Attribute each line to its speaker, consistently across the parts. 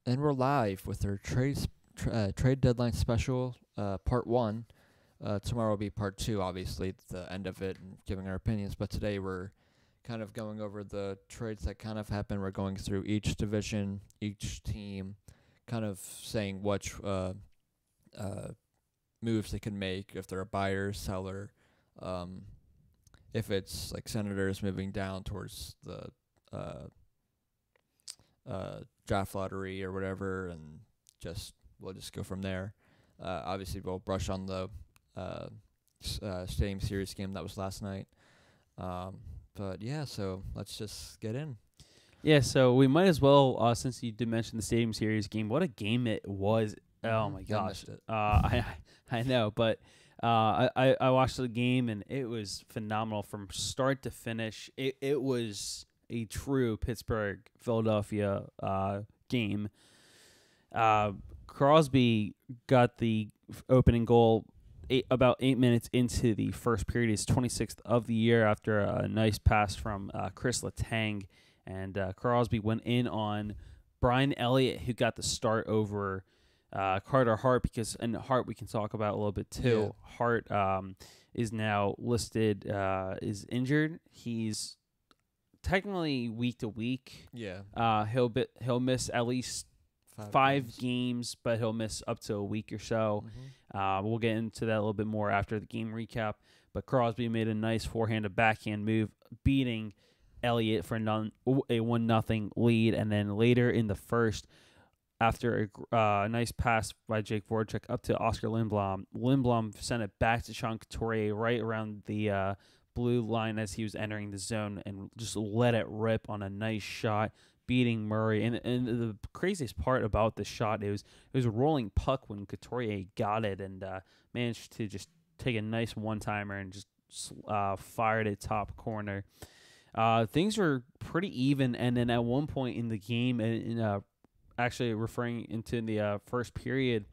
Speaker 1: And we're live with our trade deadline special, part one. Tomorrow will be part two, obviously, the end of it, and giving our opinions. But today we're kind of going over the trades that kind of happened. We're going through each division, each team, kind of saying which moves they can make, if they're a buyer, seller, um, if it's like Senators moving down towards the uh, draft lottery or whatever, and we'll just go from there. Obviously, we'll brush on the Stadium Series game that was last night. But yeah, so let's just get in.
Speaker 2: Yeah, so we might as well, since you did mention the Stadium Series game, what a game it was. Oh, my
Speaker 1: I
Speaker 2: gosh.
Speaker 1: missed it.
Speaker 2: I know, but I watched the game, and it was phenomenal from start to finish. It was a true Pittsburgh-Philadelphia game. Crosby got the opening goal about 8 minutes into the first period. His 26th of the year after a nice pass from Chris Letang. And Crosby went in on Brian Elliott, who got the start over Carter Hart, and Hart we can talk about a little bit too. Yeah. Hart is now listed is injured. He's technically week to week.
Speaker 1: Yeah.
Speaker 2: He'll miss at least five games, but he'll miss up to a week or so.
Speaker 1: Mm-hmm.
Speaker 2: We'll get into that a little bit more after the game recap. But Crosby made a nice forehand to backhand move, beating Elliott for a 1-0 lead, and then later in the first, after a nice pass by Jake Voracek up to Oscar Lindblom, Lindblom sent it back to Sean Couturier right around the blue line as he was entering the zone, and just let it rip on a nice shot, beating Murray. And the craziest part about the shot, it was a rolling puck when Couturier got it and managed to just take a nice one-timer and just fired it top corner. Things were pretty even, and then at one point in the game, actually referring into the first period,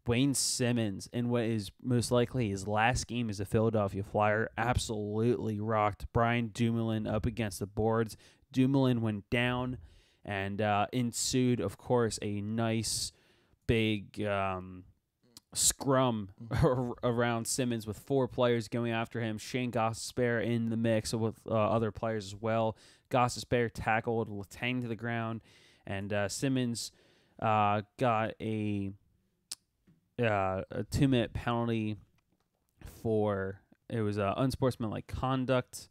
Speaker 2: Wayne Simmonds, in what is most likely his last game as a Philadelphia Flyer, absolutely rocked Brian Dumoulin up against the boards. Dumoulin went down, and ensued, of course, a nice big scrum around Simmonds with four players going after him. Shane Gostisbehere in the mix with other players as well. Gostisbehere tackled Letang to the ground, and Simmonds got a 2-minute penalty for unsportsmanlike conduct.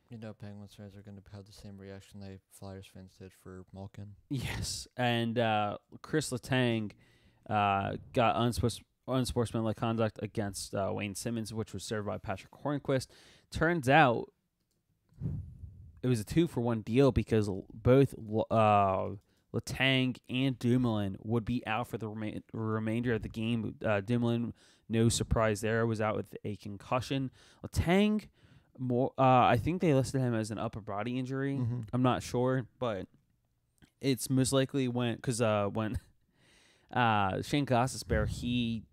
Speaker 1: You know, Penguins fans are going to have the same reaction they Flyers fans did for Malkin.
Speaker 2: Yes, and Chris Letang got unsportsmanlike conduct against Wayne Simmonds, which was served by Patrick Hornquist. Turns out it was a 2-for-1 deal because both Letang and Dumoulin would be out for the remainder of the game. Dumoulin, no surprise there, was out with a concussion. Letang, I think they listed him as an upper body injury.
Speaker 1: Mm-hmm.
Speaker 2: I'm not sure, but it's most likely when Shane Gostisbehere, he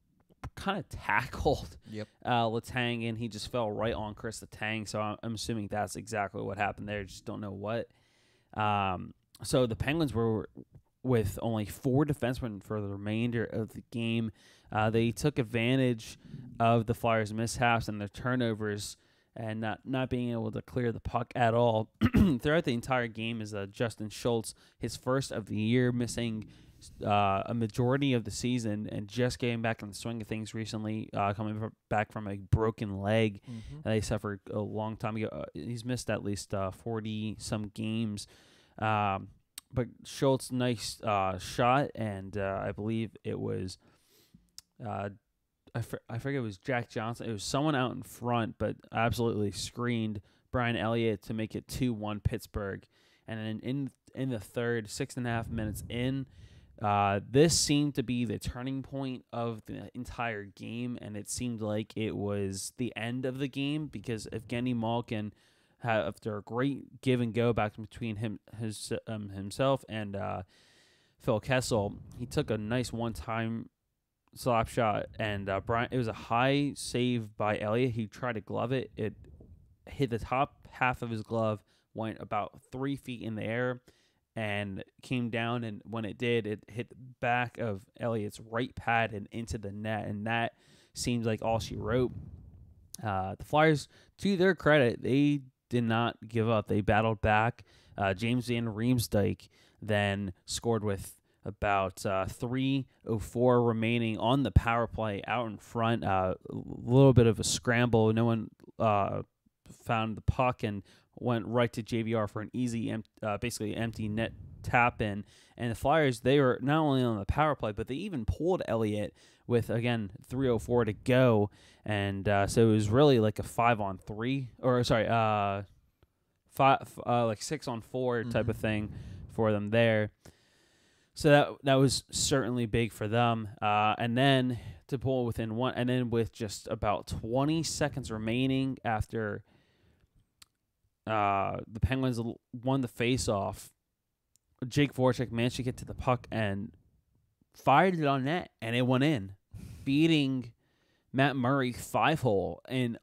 Speaker 2: kind of tackled Letang, and he just fell right on Chris Letang. So I'm assuming that's exactly what happened there. Just don't know what. So the Penguins were with only 4 defensemen for the remainder of the game. They took advantage of the Flyers' mishaps and their turnovers and not being able to clear the puck at all throughout the entire game. Is Justin Schultz, his first of the year, missing a majority of the season and just getting back on the swing of things recently, coming back from a broken leg that he suffered a long time ago. He's missed at least 40-some games. But Schultz, nice shot, and I believe it was I forget it was Jack Johnson. It was someone out in front, but absolutely screened Brian Elliott to make it 2-1 Pittsburgh. And then in the third, 6.5 minutes in, this seemed to be the turning point of the entire game, and it seemed like it was the end of the game because Evgeny Malkin, after a great give and go back between himself and Phil Kessel, he took a nice one-time slap shot, and Brian. It was a high save by Elliott. He tried to glove it. It hit the top half of his glove, went about 3 feet in the air, and came down, and when it did, it hit the back of Elliott's right pad and into the net, and that seems like all she wrote. The Flyers, to their credit, they did not give up. They battled back. James Van Riemsdyk then scored with about 3:04 remaining on the power play out in front. A little bit of a scramble. No one found the puck and went right to JVR for an easy, basically empty net tap in. And the Flyers, they were not only on the power play, but they even pulled Elliott with, again, 3:04 to go. And so it was really like a 5-on-3, or sorry, like 6-on-4 type of thing for them there. So that was certainly big for them. And then to pull within one, and then with just about 20 seconds remaining after the Penguins won the face-off, Jake Voracek managed to get to the puck and fired it on net, and it went in, beating Matt Murray 5-hole. And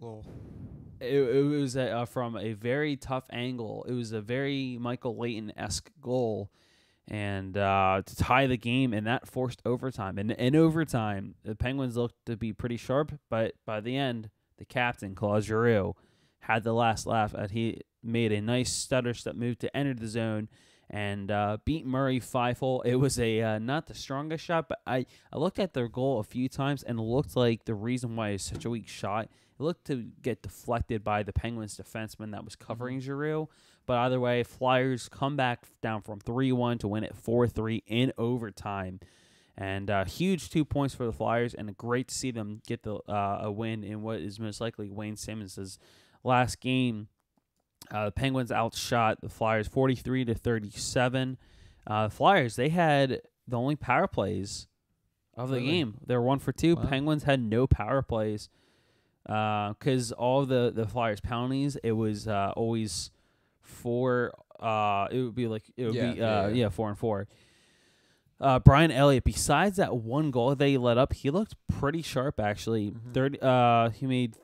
Speaker 2: it was from a very tough angle. It was a very Michael Layton-esque goal, and to tie the game, and that forced overtime. And in overtime, the Penguins looked to be pretty sharp, but by the end, the captain, Claude Giroux, had the last laugh. He made a nice stutter step move to enter the zone and beat Murray 5-hole. It was a not the strongest shot, but I looked at their goal a few times, and it looked like the reason why it's such a weak shot, it looked to get deflected by the Penguins defenseman that was covering Giroux. But either way, Flyers come back down from 3-1 to win it 4-3 in overtime. And huge 2 points for the Flyers, and great to see them get a win in what is most likely Wayne Simmonds' last game. The Penguins outshot the Flyers 43-37. Flyers, they had the only power plays of the game. They were 1 for 2. Wow. Penguins had no power plays because all of the Flyers penalties, it was always 4. It would be 4-4. Brian Elliott, besides that one goal they let up, he looked pretty sharp actually. He made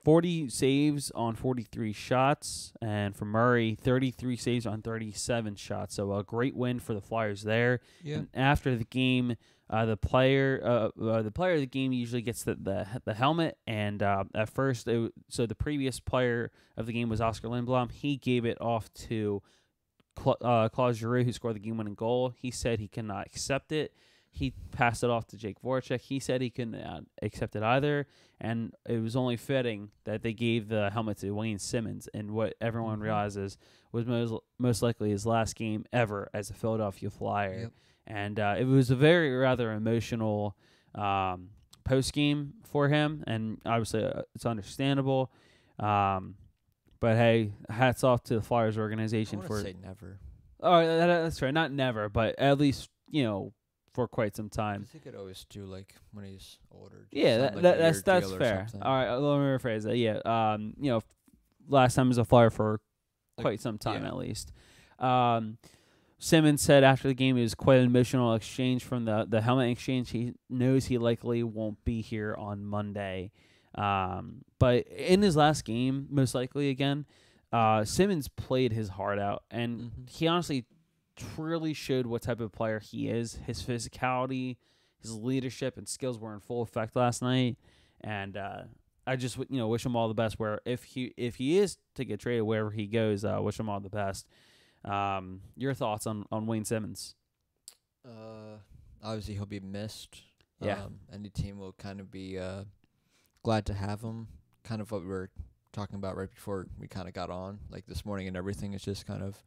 Speaker 2: 40 saves on 43 shots, and for Murray, 33 saves on 37 shots. So a great win for the Flyers there. Yeah. And after the game, the player of the game usually gets the helmet, and at first, the previous player of the game was Oscar Lindblom. He gave it off to Claude Giroux, who scored the game-winning goal. He said he cannot accept it. He passed it off to Jake Voracek. He said he couldn't accept it either, and it was only fitting that they gave the helmet to Wayne Simmonds, and what everyone realizes was most likely his last game ever as a Philadelphia Flyer. Yep. And it was a rather emotional post-game for him, and obviously it's understandable. But hey, hats off to the Flyers organization for
Speaker 1: say never.
Speaker 2: Oh, that's right, not never, but at least for quite some time.
Speaker 1: I think it always do like when he's older.
Speaker 2: Yeah, that's fair. All right, let me rephrase that. Yeah, last time as a Flyer for quite some time at least. Simmonds said after the game it was quite an emotional exchange from the helmet exchange. He knows he likely won't be here on Monday. But in his last game, most likely again, Simmonds played his heart out, and he honestly truly showed what type of player he is. His physicality, his leadership, and skills were in full effect last night, and I just wish him all the best. Where if he is to get traded wherever he goes, wish him all the best. Your thoughts on Wayne Simmonds?
Speaker 1: Obviously he'll be missed.
Speaker 2: Yeah.
Speaker 1: Any team will kind of be glad to have him. Kind of what we were talking about right before we kind of got on, like this morning and everything. It's just kind of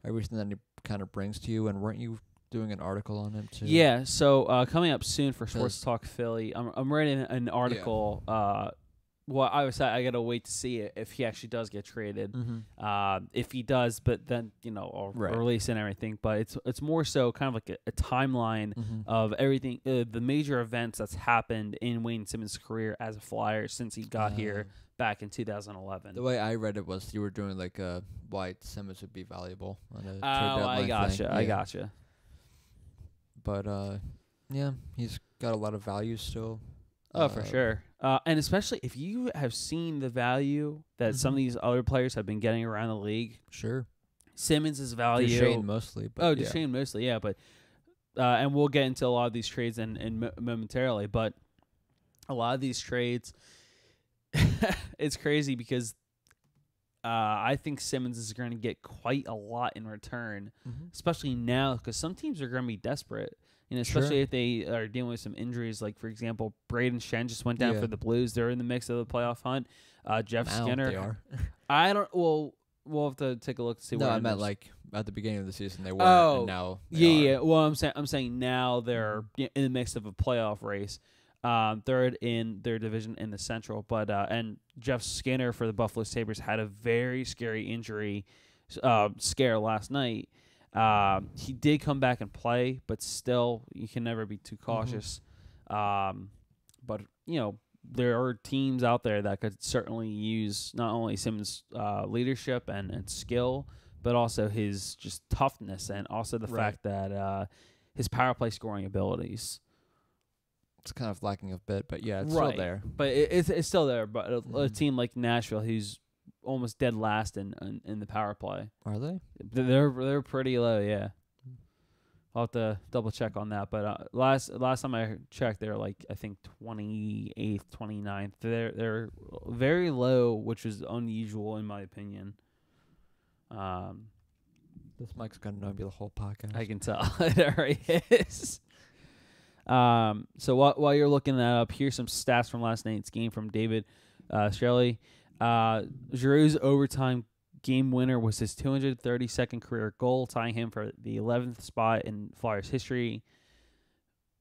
Speaker 1: everything that he kind of brings to you. And weren't you doing an article on him too?
Speaker 2: Yeah. So coming up soon for Sports Talk Philly, I'm writing an article. Yeah. Well, I gotta wait to see it if he actually does get traded. If he does, but then I'll release and everything. But it's more so kind of like a timeline of everything, the major events that's happened in Wayne Simmonds' career as a Flyer since he got here back in 2011.
Speaker 1: The way I read it was you were doing like why Simmonds would be valuable on a trade deadline
Speaker 2: I gotcha.
Speaker 1: thing.
Speaker 2: I gotcha.
Speaker 1: But yeah, he's got a lot of value still.
Speaker 2: Oh, for sure. And especially if you have seen the value that some of these other players have been getting around the league.
Speaker 1: Sure.
Speaker 2: Simmonds' value.
Speaker 1: Duchesne mostly. But
Speaker 2: Duchesne mostly, yeah. But and we'll get into a lot of these trades momentarily. But a lot of these trades, it's crazy because I think Simmonds is going to get quite a lot in return, especially now because some teams are going to be desperate. Especially if they are dealing with some injuries. Like, for example, Braden Shen just went down for the Blues. They're in the mix of the playoff hunt. Jeff Skinner.
Speaker 1: They are.
Speaker 2: I don't. Well, we'll have to take a look to see.
Speaker 1: No, I meant like at the beginning of the season they weren't, and now they are.
Speaker 2: Well, I'm saying now they're in the mix of a playoff race. Third in their division in the Central, but and Jeff Skinner for the Buffalo Sabres had a very scary injury scare last night. He did come back and play, but still, you can never be too cautious. But, there are teams out there that could certainly use not only Simmonds' leadership and skill, but also his just toughness and also the fact that his power play scoring abilities.
Speaker 1: It's kind of lacking a bit, but yeah, it's still there.
Speaker 2: But it's still there. But a team like Nashville, who's almost dead last in the power play.
Speaker 1: Are they?
Speaker 2: They're pretty low, yeah. I'll have to double check on that. But last time I checked, they're like I think 28th, 29th. They're very low, which is unusual in my opinion.
Speaker 1: This mic's gonna know me the whole podcast.
Speaker 2: I can tell it already is. So while you're looking that up, here's some stats from last night's game from David Shelley. Giroux's overtime game winner was his 232nd career goal, tying him for the 11th spot in Flyers history.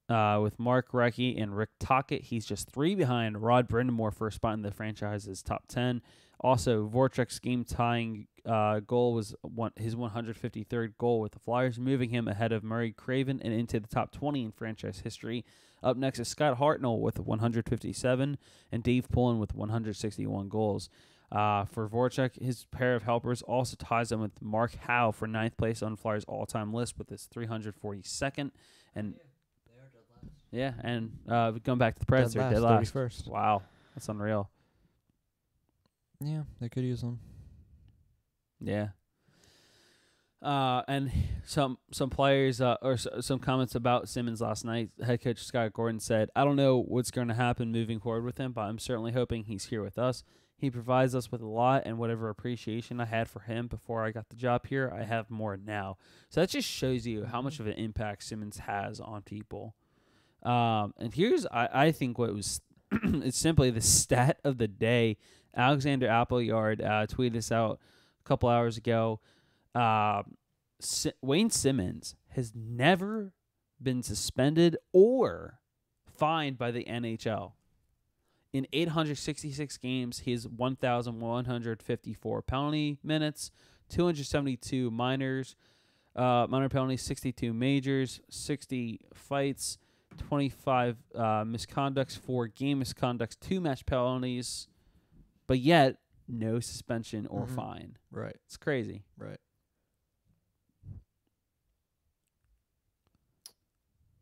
Speaker 2: With Mark Recchi and Rick Tocchet, he's just 3 behind Rod Brindamore for a spot in the franchise's top 10. Also, Voracek's game-tying goal was his 153rd goal with the Flyers, moving him ahead of Murray Craven and into the top 20 in franchise history. Up next is Scott Hartnell with 157 and Dave Pullen with 161 goals. For Voracek, his pair of helpers also ties him with Mark Howe for 9th place on Flyers' all-time list with his 342nd. And going back to the Preds, they're dead last.
Speaker 1: 31st.
Speaker 2: Wow, that's unreal.
Speaker 1: Yeah, they could use them.
Speaker 2: Yeah. And some players or some comments about Simmonds last night. Head coach Scott Gordon said, "I don't know what's going to happen moving forward with him, but I'm certainly hoping he's here with us. He provides us with a lot, and whatever appreciation I had for him before I got the job here, I have more now." So that just shows you how much of an impact Simmonds has on people. And here's, I think, what was it's simply the stat of the day. Alexander Appleyard tweeted this out a couple hours ago. Wayne Simmonds has never been suspended or fined by the NHL. In 866 games, he has 1,154 penalty minutes, 272 minor penalties, 62 majors, 60 fights, 25 misconducts, 4 game misconducts, 2 match penalties, but yet no suspension or fine.
Speaker 1: Right.
Speaker 2: It's crazy.
Speaker 1: Right.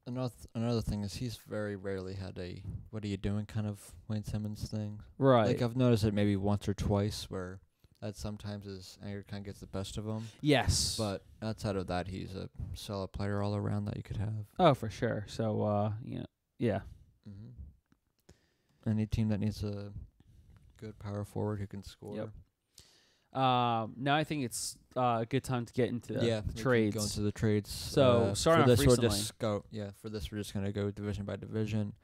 Speaker 1: Another thing is he's very rarely had a "what are you doing" kind of Wayne Simmonds thing.
Speaker 2: Right.
Speaker 1: Like I've noticed it maybe once or twice where that sometimes his anger kind of gets the best of him.
Speaker 2: Yes.
Speaker 1: But outside of that, he's a solid player all around that you could have.
Speaker 2: Oh, for sure. So, yeah.
Speaker 1: Any team that needs a good power forward who can score.
Speaker 2: Yep. Now I think it's a good time to get into the trades.
Speaker 1: Go into the trades.
Speaker 2: So starting off recently.
Speaker 1: For this we're just gonna go division by division,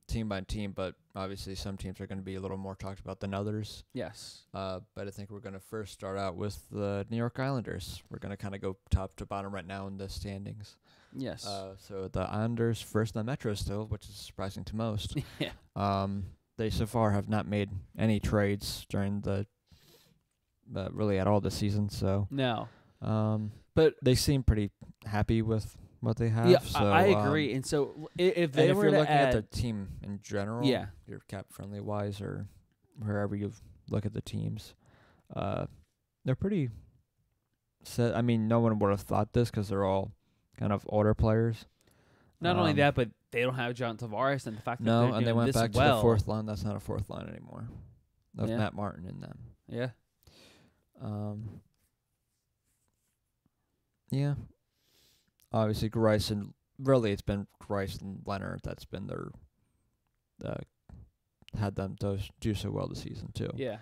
Speaker 1: team by team. But obviously some teams are going to be a little more talked about than others.
Speaker 2: Yes.
Speaker 1: But I think we're going to first start out with the New York Islanders. We're going to kind of go top to bottom right now in the standings.
Speaker 2: Yes.
Speaker 1: So the Islanders first in the Metro still, which is surprising to most.
Speaker 2: Yeah.
Speaker 1: They so far have not made any trades during really at all this season. So
Speaker 2: no.
Speaker 1: But they seem pretty happy with what they have.
Speaker 2: Yeah,
Speaker 1: so,
Speaker 2: I agree. And so if you're
Speaker 1: looking
Speaker 2: add,
Speaker 1: at the team in general,
Speaker 2: yeah,
Speaker 1: your cap friendly wise or wherever you look at the teams, they're pretty set. I mean, no one would have thought this because they're all kind of older players.
Speaker 2: Not only that, but they don't have John Tavares, and the fact that
Speaker 1: no,
Speaker 2: they're
Speaker 1: and they went back
Speaker 2: well.
Speaker 1: to the fourth line. That's not a fourth line anymore. Of Matt Martin in them.
Speaker 2: Yeah.
Speaker 1: Yeah. Obviously, Grice and really it's been Grice and Leonard that's been their had them do so well this season too.
Speaker 2: Yeah.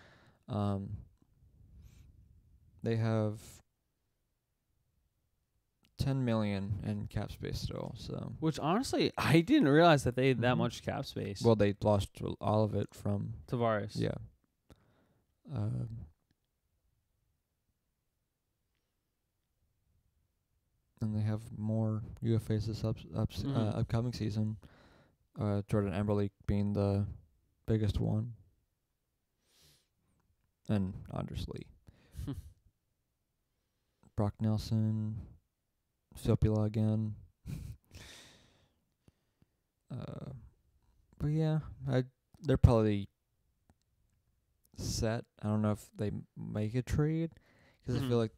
Speaker 1: They have $10 million in cap space still. So,
Speaker 2: which honestly, I didn't realize that they had that much cap space.
Speaker 1: Well, they lost all of it from
Speaker 2: Tavares.
Speaker 1: Yeah. And they have more UFAs this upcoming season. Jordan Emberley being the biggest one. And Anders Lee. Brock Nelson. Filppula again. But yeah, they're probably set. I don't know if they make a trade. Because I feel like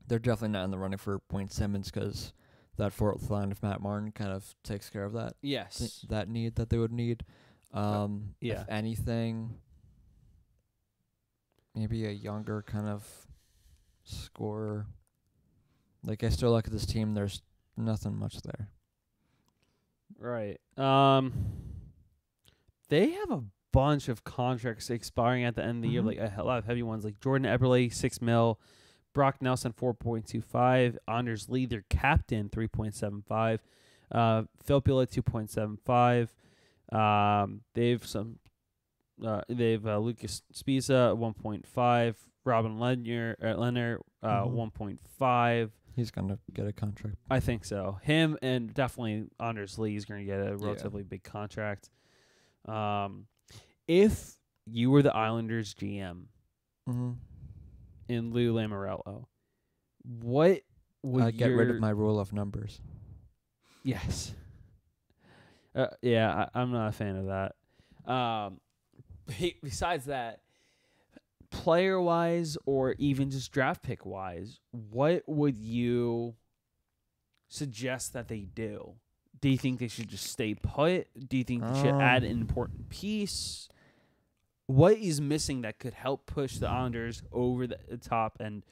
Speaker 1: they're definitely not in the running for Wayne Simmonds because that fourth line of Matt Martin kind of takes care of that.
Speaker 2: Yes.
Speaker 1: That need that they would need.
Speaker 2: Yeah.
Speaker 1: If anything, maybe a younger kind of scorer. Like, I still look at this team, there's nothing much there.
Speaker 2: Right. They have a bunch of contracts expiring at the end of the year, like a lot of heavy ones, like Jordan Eberle, $6 million, Brock Nelson, 4.25, Anders Lee, their captain, 3.75, Filppula, 2.75. They've Lucas Spiza, 1.5, Robin Leonard, 1.5.
Speaker 1: He's going to get a contract.
Speaker 2: I think so. Him and definitely Anders Lee is going to get a relatively big contract. If you were the Islanders GM in Lou Lamoriello, what would
Speaker 1: I'd get rid of my rule of numbers.
Speaker 2: Yes. I'm not a fan of that. Besides that, player-wise or even just draft pick-wise, what would you suggest that they do? Do you think they should just stay put? Do you think they should add an important piece? What is missing that could help push the Islanders over the top and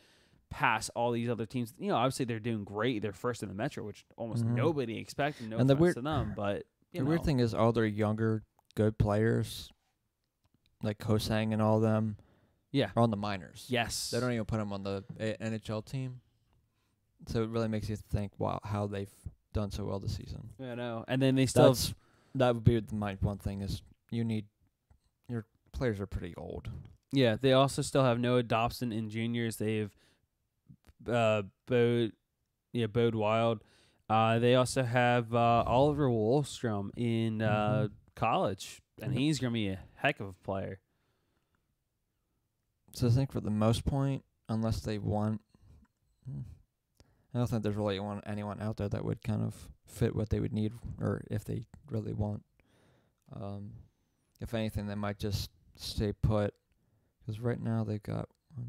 Speaker 2: pass all these other teams? You know, obviously they're doing great. They're first in the Metro, which almost nobody expected. No offense to them, but
Speaker 1: the weird thing is all their younger good players, like Kosang and all of them, are on the minors.
Speaker 2: Yes.
Speaker 1: They don't even put them on the NHL team. So it really makes you think, wow, how they've done so well this season.
Speaker 2: I know. And then they still
Speaker 1: that would be my one thing is your players are pretty old.
Speaker 2: Yeah, they also still have Noah Dobson in juniors. They have Bode Wild. They also have Oliver Wahlstrom in college, and he's going to be a heck of a player.
Speaker 1: So I think for the most point, unless they want, I don't think there's really anyone out there that would kind of fit what they would need, or if they really want. If anything, they might just stay put, because right now they've got 1,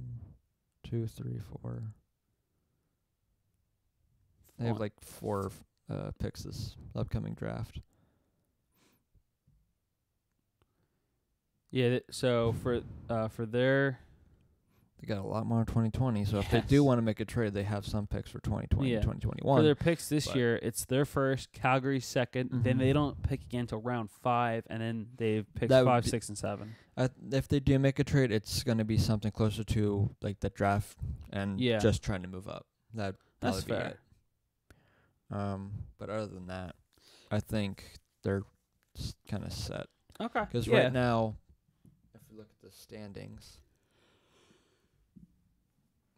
Speaker 1: 2, 3, 4. They have like 4 picks this upcoming draft.
Speaker 2: Yeah, so for their...
Speaker 1: They got a lot more in 2020, so if they do want to make a trade, they have some picks for 2020 and 2021.
Speaker 2: For their picks this year, it's their first, Calgary's second, then they don't pick again until round 5, and then they've picked 5, 6, and 7.
Speaker 1: If they do make a trade, it's going to be something closer to like the draft and just trying to move up. That's
Speaker 2: fair.
Speaker 1: But other than that, I think they're kind of set.
Speaker 2: Okay.
Speaker 1: Because right now, if you look at the standings,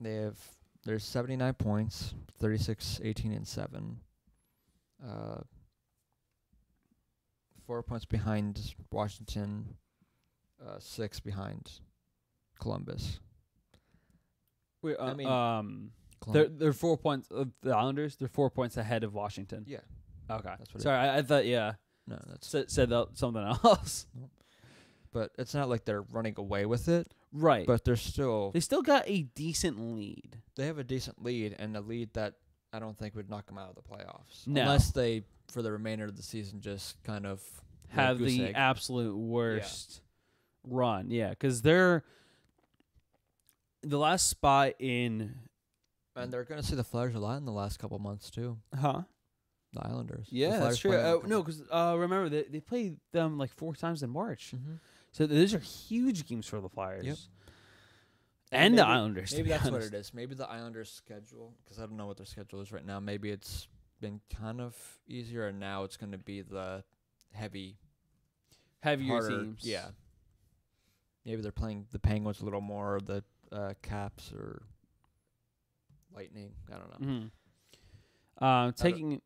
Speaker 1: there's 79 points, 36, 18, and 7. 4 points behind Washington, 6 behind Columbus.
Speaker 2: Wait, they're 4 points. The Islanders, they're 4 points ahead of Washington.
Speaker 1: Yeah.
Speaker 2: Okay.
Speaker 1: That's what
Speaker 2: Sorry, I thought,
Speaker 1: No, that's
Speaker 2: said something else.
Speaker 1: Nope. But it's not like they're running away with it.
Speaker 2: Right.
Speaker 1: But they still
Speaker 2: got a decent lead.
Speaker 1: They have a decent lead, and a lead that I don't think would knock them out of the playoffs.
Speaker 2: No.
Speaker 1: Unless they, for the remainder of the season, just kind of
Speaker 2: have the absolute worst run. Yeah, because they're the last spot in
Speaker 1: And they're going to see the Flyers a lot in the last couple months, too.
Speaker 2: Huh?
Speaker 1: The Islanders.
Speaker 2: Yeah, that's true. No, because remember, they played them like 4 times in March.
Speaker 1: Mm-hmm.
Speaker 2: So those are huge games for the Flyers.
Speaker 1: Yep.
Speaker 2: And the Islanders.
Speaker 1: Maybe that's what it is. Maybe the Islanders' schedule, because I don't know what their schedule is right now. Maybe it's been kind of easier, and now it's going to be the heavier
Speaker 2: harder teams.
Speaker 1: Yeah. Maybe they're playing the Penguins a little more, or the Caps or Lightning. I don't know.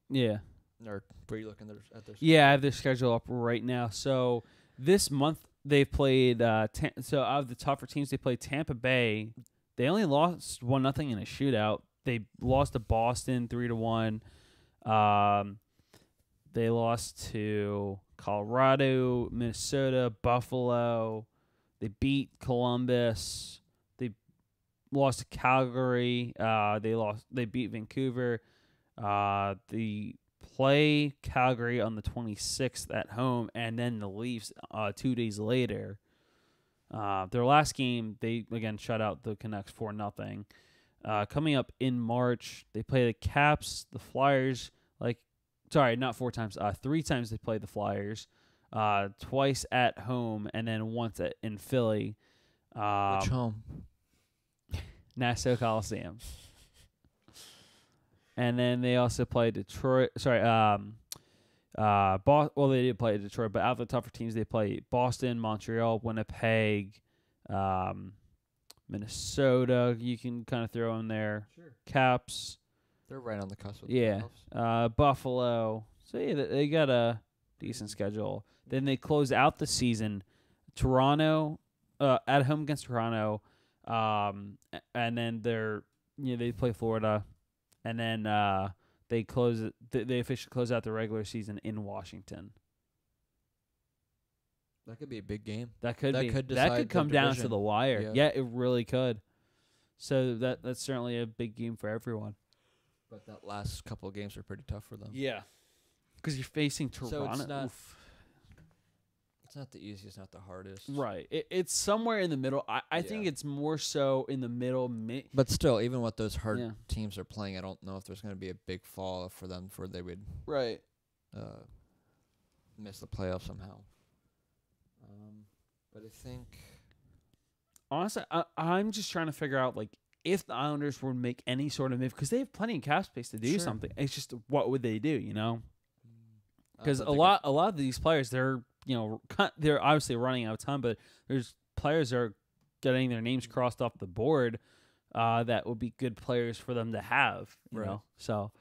Speaker 2: Yeah.
Speaker 1: Or were you looking at their schedule?
Speaker 2: Yeah, I have their schedule up right now. So this month they've played. So out of the tougher teams, they played Tampa Bay. They only lost 1-0 in a shootout. They lost to Boston 3-1. They lost to Colorado, Minnesota, Buffalo. They beat Columbus. They lost to Calgary. They beat Vancouver. They play Calgary on the 26th at home, and then the Leafs 2 days later. Their last game, they again shut out the Canucks 4-0. Coming up in March, they play the Caps, the Flyers. Not 4 times. 3 times they play the Flyers. Twice at home, and then once in Philly.
Speaker 1: Which home?
Speaker 2: Nassau Coliseum. And then they also play Detroit. They did play Detroit, but out of the tougher teams, they play Boston, Montreal, Winnipeg, Minnesota. You can kind of throw in there.
Speaker 1: Sure.
Speaker 2: Caps.
Speaker 1: They're right on the cusp of the playoffs.
Speaker 2: Buffalo. So yeah, they got a decent schedule. Then they close out the season. Toronto, at home against Toronto, and then they play Florida. And then they officially close out the regular season in Washington.
Speaker 1: That could be a big game.
Speaker 2: That could come down to the wire. Yeah, it really could. So that's certainly a big game for everyone.
Speaker 1: But that last couple of games are pretty tough for them.
Speaker 2: Yeah, because you're facing Toronto.
Speaker 1: So it's not the easiest, not the hardest.
Speaker 2: Right. It's somewhere in the middle. I think it's more so in the middle.
Speaker 1: But still, even what those hard teams are playing, I don't know if there's going to be a big fall for them where they would miss the playoffs somehow. But I think...
Speaker 2: Honestly, I'm just trying to figure out, if the Islanders would make any sort of move, because they have plenty of cap space to do something. It's just, what would they do, you know? Because a lot of these players, they're obviously running out of time, but there's players that are getting their names crossed off the board that would be good players for them to have, you know? So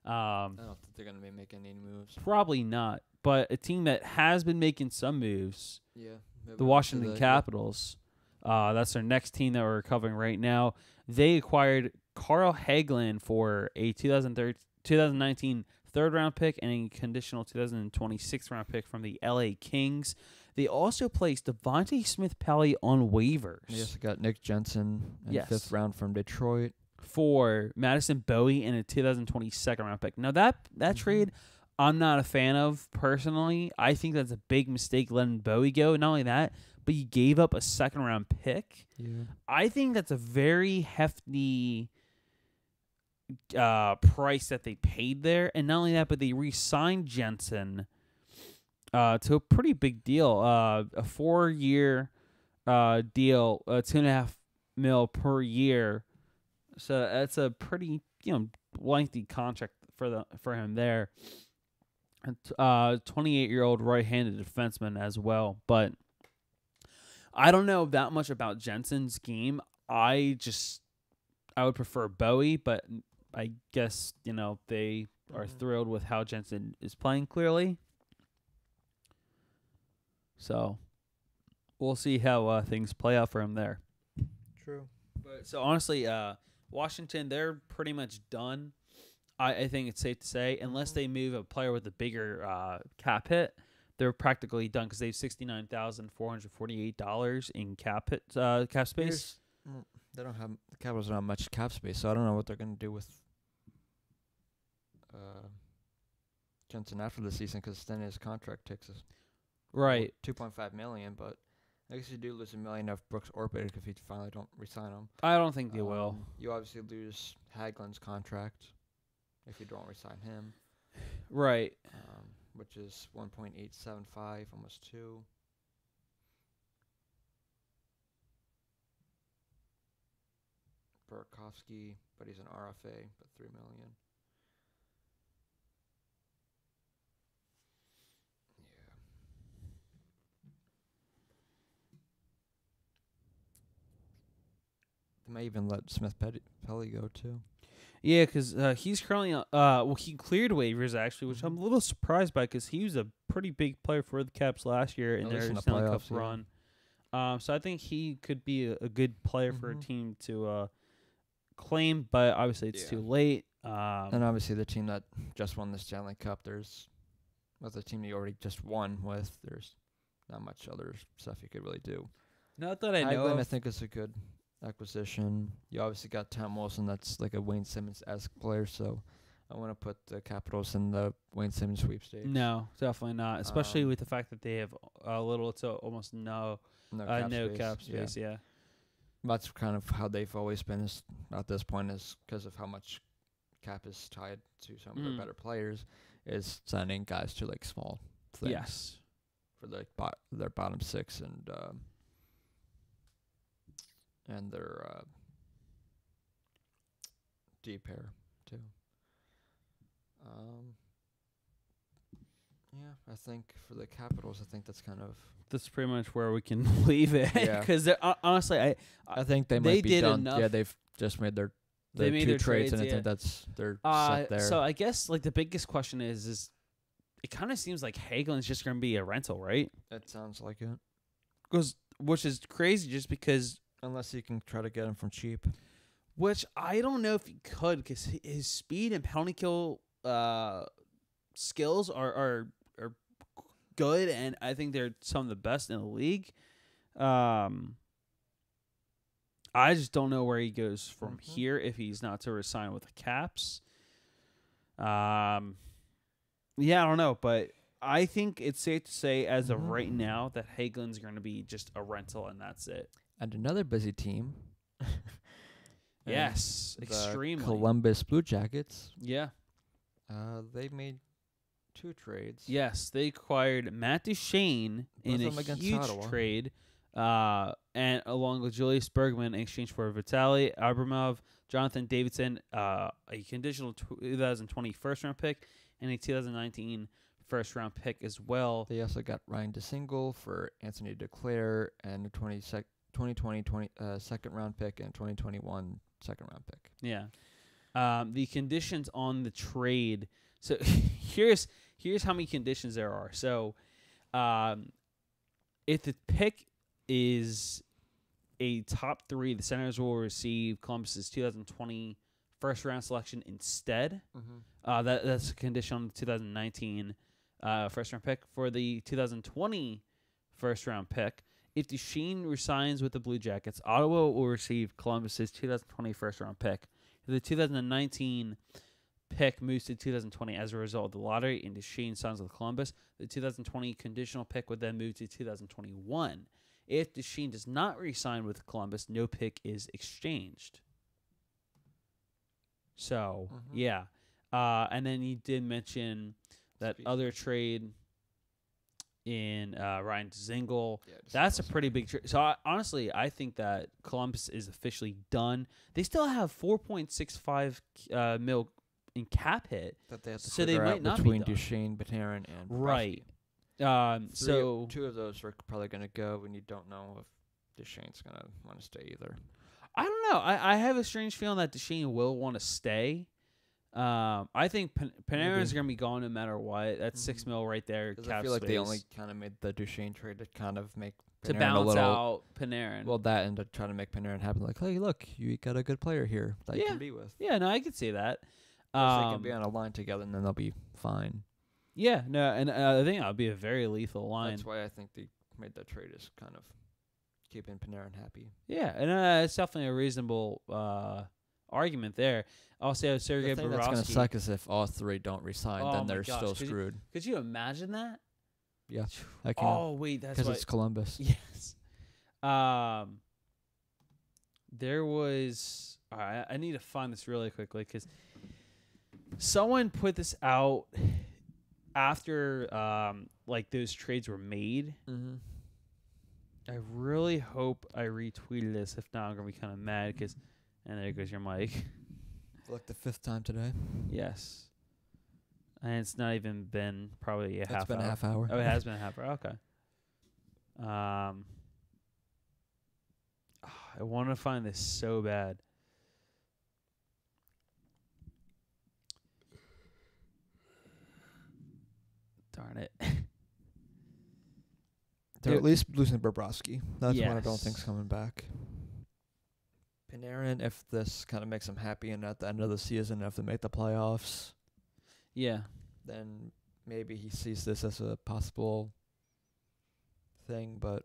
Speaker 1: I don't think they're going to be making any moves.
Speaker 2: Probably not. But a team that has been making some moves, the Washington Capitals, that's their next team that we're covering right now. They acquired Carl Hagelin for a 2019 third-round pick and a conditional 2026 round pick from the LA Kings. They also placed Devontae Smith-Pelly on waivers.
Speaker 1: Yes, got Nick Jensen in fifth round from Detroit.
Speaker 2: For Madison Bowie and a 2022 round pick. Now, that trade I'm not a fan of personally. I think that's a big mistake letting Bowie go. Not only that, but you gave up a second-round pick. Yeah. I think that's a very hefty price that they paid there. And not only that, but they re-signed Jensen to a pretty big deal. A 4-year deal, $2.5 million per year. So that's a pretty lengthy contract for him there. 28-year-old right-handed defenseman as well. But I don't know that much about Jensen's game. I would prefer Bowie, but I guess they are thrilled with how Jensen is playing clearly. So we'll see how things play out for him there.
Speaker 1: True.
Speaker 2: But so honestly, Washington, they're pretty much done. I think it's safe to say, unless they move a player with a bigger cap hit, they're practically done because they have $69,448 in cap space.
Speaker 1: They don't have the Capitals don't have much cap space, so I don't know what they're going to do with Jensen after the season because then his contract takes us
Speaker 2: right
Speaker 1: $2.5 million, but I guess you do lose $1 million if Brooks Orpik if you finally don't re-sign him.
Speaker 2: I don't think they will.
Speaker 1: You obviously lose Hagelin's contract if you don't re-sign him.
Speaker 2: Right.
Speaker 1: Which is 1.875, almost 2. Burakovsky, but he's an RFA, but $3 million. Yeah. They might even let Smith Pelly go too.
Speaker 2: Yeah, because he's currently he cleared waivers actually, which I'm a little surprised by because he was a pretty big player for the Caps last year in their Stanley Cup run. So I think he could be a good player for a team to claim, but obviously it's too late.
Speaker 1: And obviously the team that just won the Stanley Cup, with the team you already just won with, there's not much other stuff you could really do.
Speaker 2: Not that I know of.
Speaker 1: I think it's a good acquisition. You obviously got Tom Wilson, that's like a Wayne Simmonds-esque player, so I want to put the Capitals in the Wayne Simmonds sweepstakes.
Speaker 2: No, definitely not, especially with the fact that they have little to almost no cap space. Yeah.
Speaker 1: That's kind of how they've always been at this point, is because of how much cap is tied to some of their better players, is signing guys to like small things.
Speaker 2: Yes.
Speaker 1: For their bottom six and their D pair too. Yeah, I think for the Capitals, that's
Speaker 2: pretty much where we can leave it.
Speaker 1: Yeah.
Speaker 2: Because honestly,
Speaker 1: I think they might be done.
Speaker 2: Enough.
Speaker 1: Yeah, they've just made their
Speaker 2: made
Speaker 1: two
Speaker 2: their
Speaker 1: trades, and
Speaker 2: yeah.
Speaker 1: I think they're set there.
Speaker 2: So I guess like the biggest question is it kind of seems like Hagelin's just going to be a rental, right?
Speaker 1: That sounds like it.
Speaker 2: Which is crazy, just because
Speaker 1: unless you can try to get him from cheap.
Speaker 2: Which I don't know if he could, because his speed and penalty kill skills are good, and I think they're some of the best in the league. I just don't know where he goes from here if he's not to resign with the Caps. Yeah, I don't know, but I think it's safe to say as of right now that Hagelin's going to be just a rental, and that's it.
Speaker 1: And another busy team.
Speaker 2: Yes, extremely.
Speaker 1: Columbus Blue Jackets.
Speaker 2: Yeah.
Speaker 1: They made 2 trades.
Speaker 2: Yes, they acquired Matt Duchene in a huge trade, and along with Julius Bergman in exchange for Vitaly Abramov, Jonathan Davidson, a conditional 2020 first-round pick, and a 2019 first-round pick as well.
Speaker 1: They also got Ryan DeSingle for Anthony Duclair and a 2020 second-round pick and 2021 second-round pick.
Speaker 2: Yeah. The conditions on the trade. So here's how many conditions there are. So if the pick is a top 3, the Senators will receive Columbus's 2020 first-round selection instead. That's a condition on the 2019 first-round pick. For the 2020 first-round pick, if Duchene resigns with the Blue Jackets, Ottawa will receive Columbus's 2020 first-round pick. If the 2019 pick moves to 2020 as a result of the lottery and Duchene signs with Columbus, the 2020 conditional pick would then move to 2021. If Duchene does not re-sign with Columbus, no pick is exchanged. So, yeah. And then you did mention that other trade in Ryan Dzingel. Yeah, that's a pretty big trade. So, honestly, I think that Columbus is officially done. They still have $4.65 mil in cap hit.
Speaker 1: That they have to
Speaker 2: so they might not
Speaker 1: between
Speaker 2: be done.
Speaker 1: Duchene, Panarin, and
Speaker 2: right.
Speaker 1: So 2 of those are probably going to go, and you don't know if Duchene's going to want to stay either.
Speaker 2: I don't know. I have a strange feeling that Duchene will want to stay. I think Panarin is going to be gone no matter what. That's $6 mil right there.
Speaker 1: I feel like they only kind of made the Duchene trade to kind of make Panarin
Speaker 2: to balance out Panarin.
Speaker 1: Well, that and to try to make Panarin happen. Like, hey, look, you got a good player here that you can be with.
Speaker 2: Yeah, no, I can see that.
Speaker 1: They can be on a line together, and then they'll be fine.
Speaker 2: Yeah, no, and I think that would be a very lethal line.
Speaker 1: That's why I think they made that trade, is kind of keeping Panarin happy.
Speaker 2: Yeah, and it's definitely a reasonable argument there. Also, Sergei Bobrovsky.
Speaker 1: The thing that's going to suck is if all 3 don't resign, then they're still screwed.
Speaker 2: Could you imagine that?
Speaker 1: Yeah, I can.
Speaker 2: Oh, wait, that's
Speaker 1: because it's Columbus.
Speaker 2: Yes. There was. All right, I need to find this really quickly because someone put this out after like those trades were made.
Speaker 1: Mm-hmm.
Speaker 2: I really hope I retweeted this. If not, I'm gonna be kind of mad because. And there goes your mic.
Speaker 1: For like the 5th time today.
Speaker 2: Yes. And it's not even been probably a half hour.
Speaker 1: It's been a half hour.
Speaker 2: Oh, it has been a half hour. Okay. I want to find this so bad. Darn it.
Speaker 1: They're at least losing Bobrovsky. That's one I don't
Speaker 2: Yes.
Speaker 1: think's coming back. Panarin, if this kind of makes him happy and at the end of the season, if they make the playoffs,
Speaker 2: Yeah.
Speaker 1: then maybe he sees this as a possible thing, but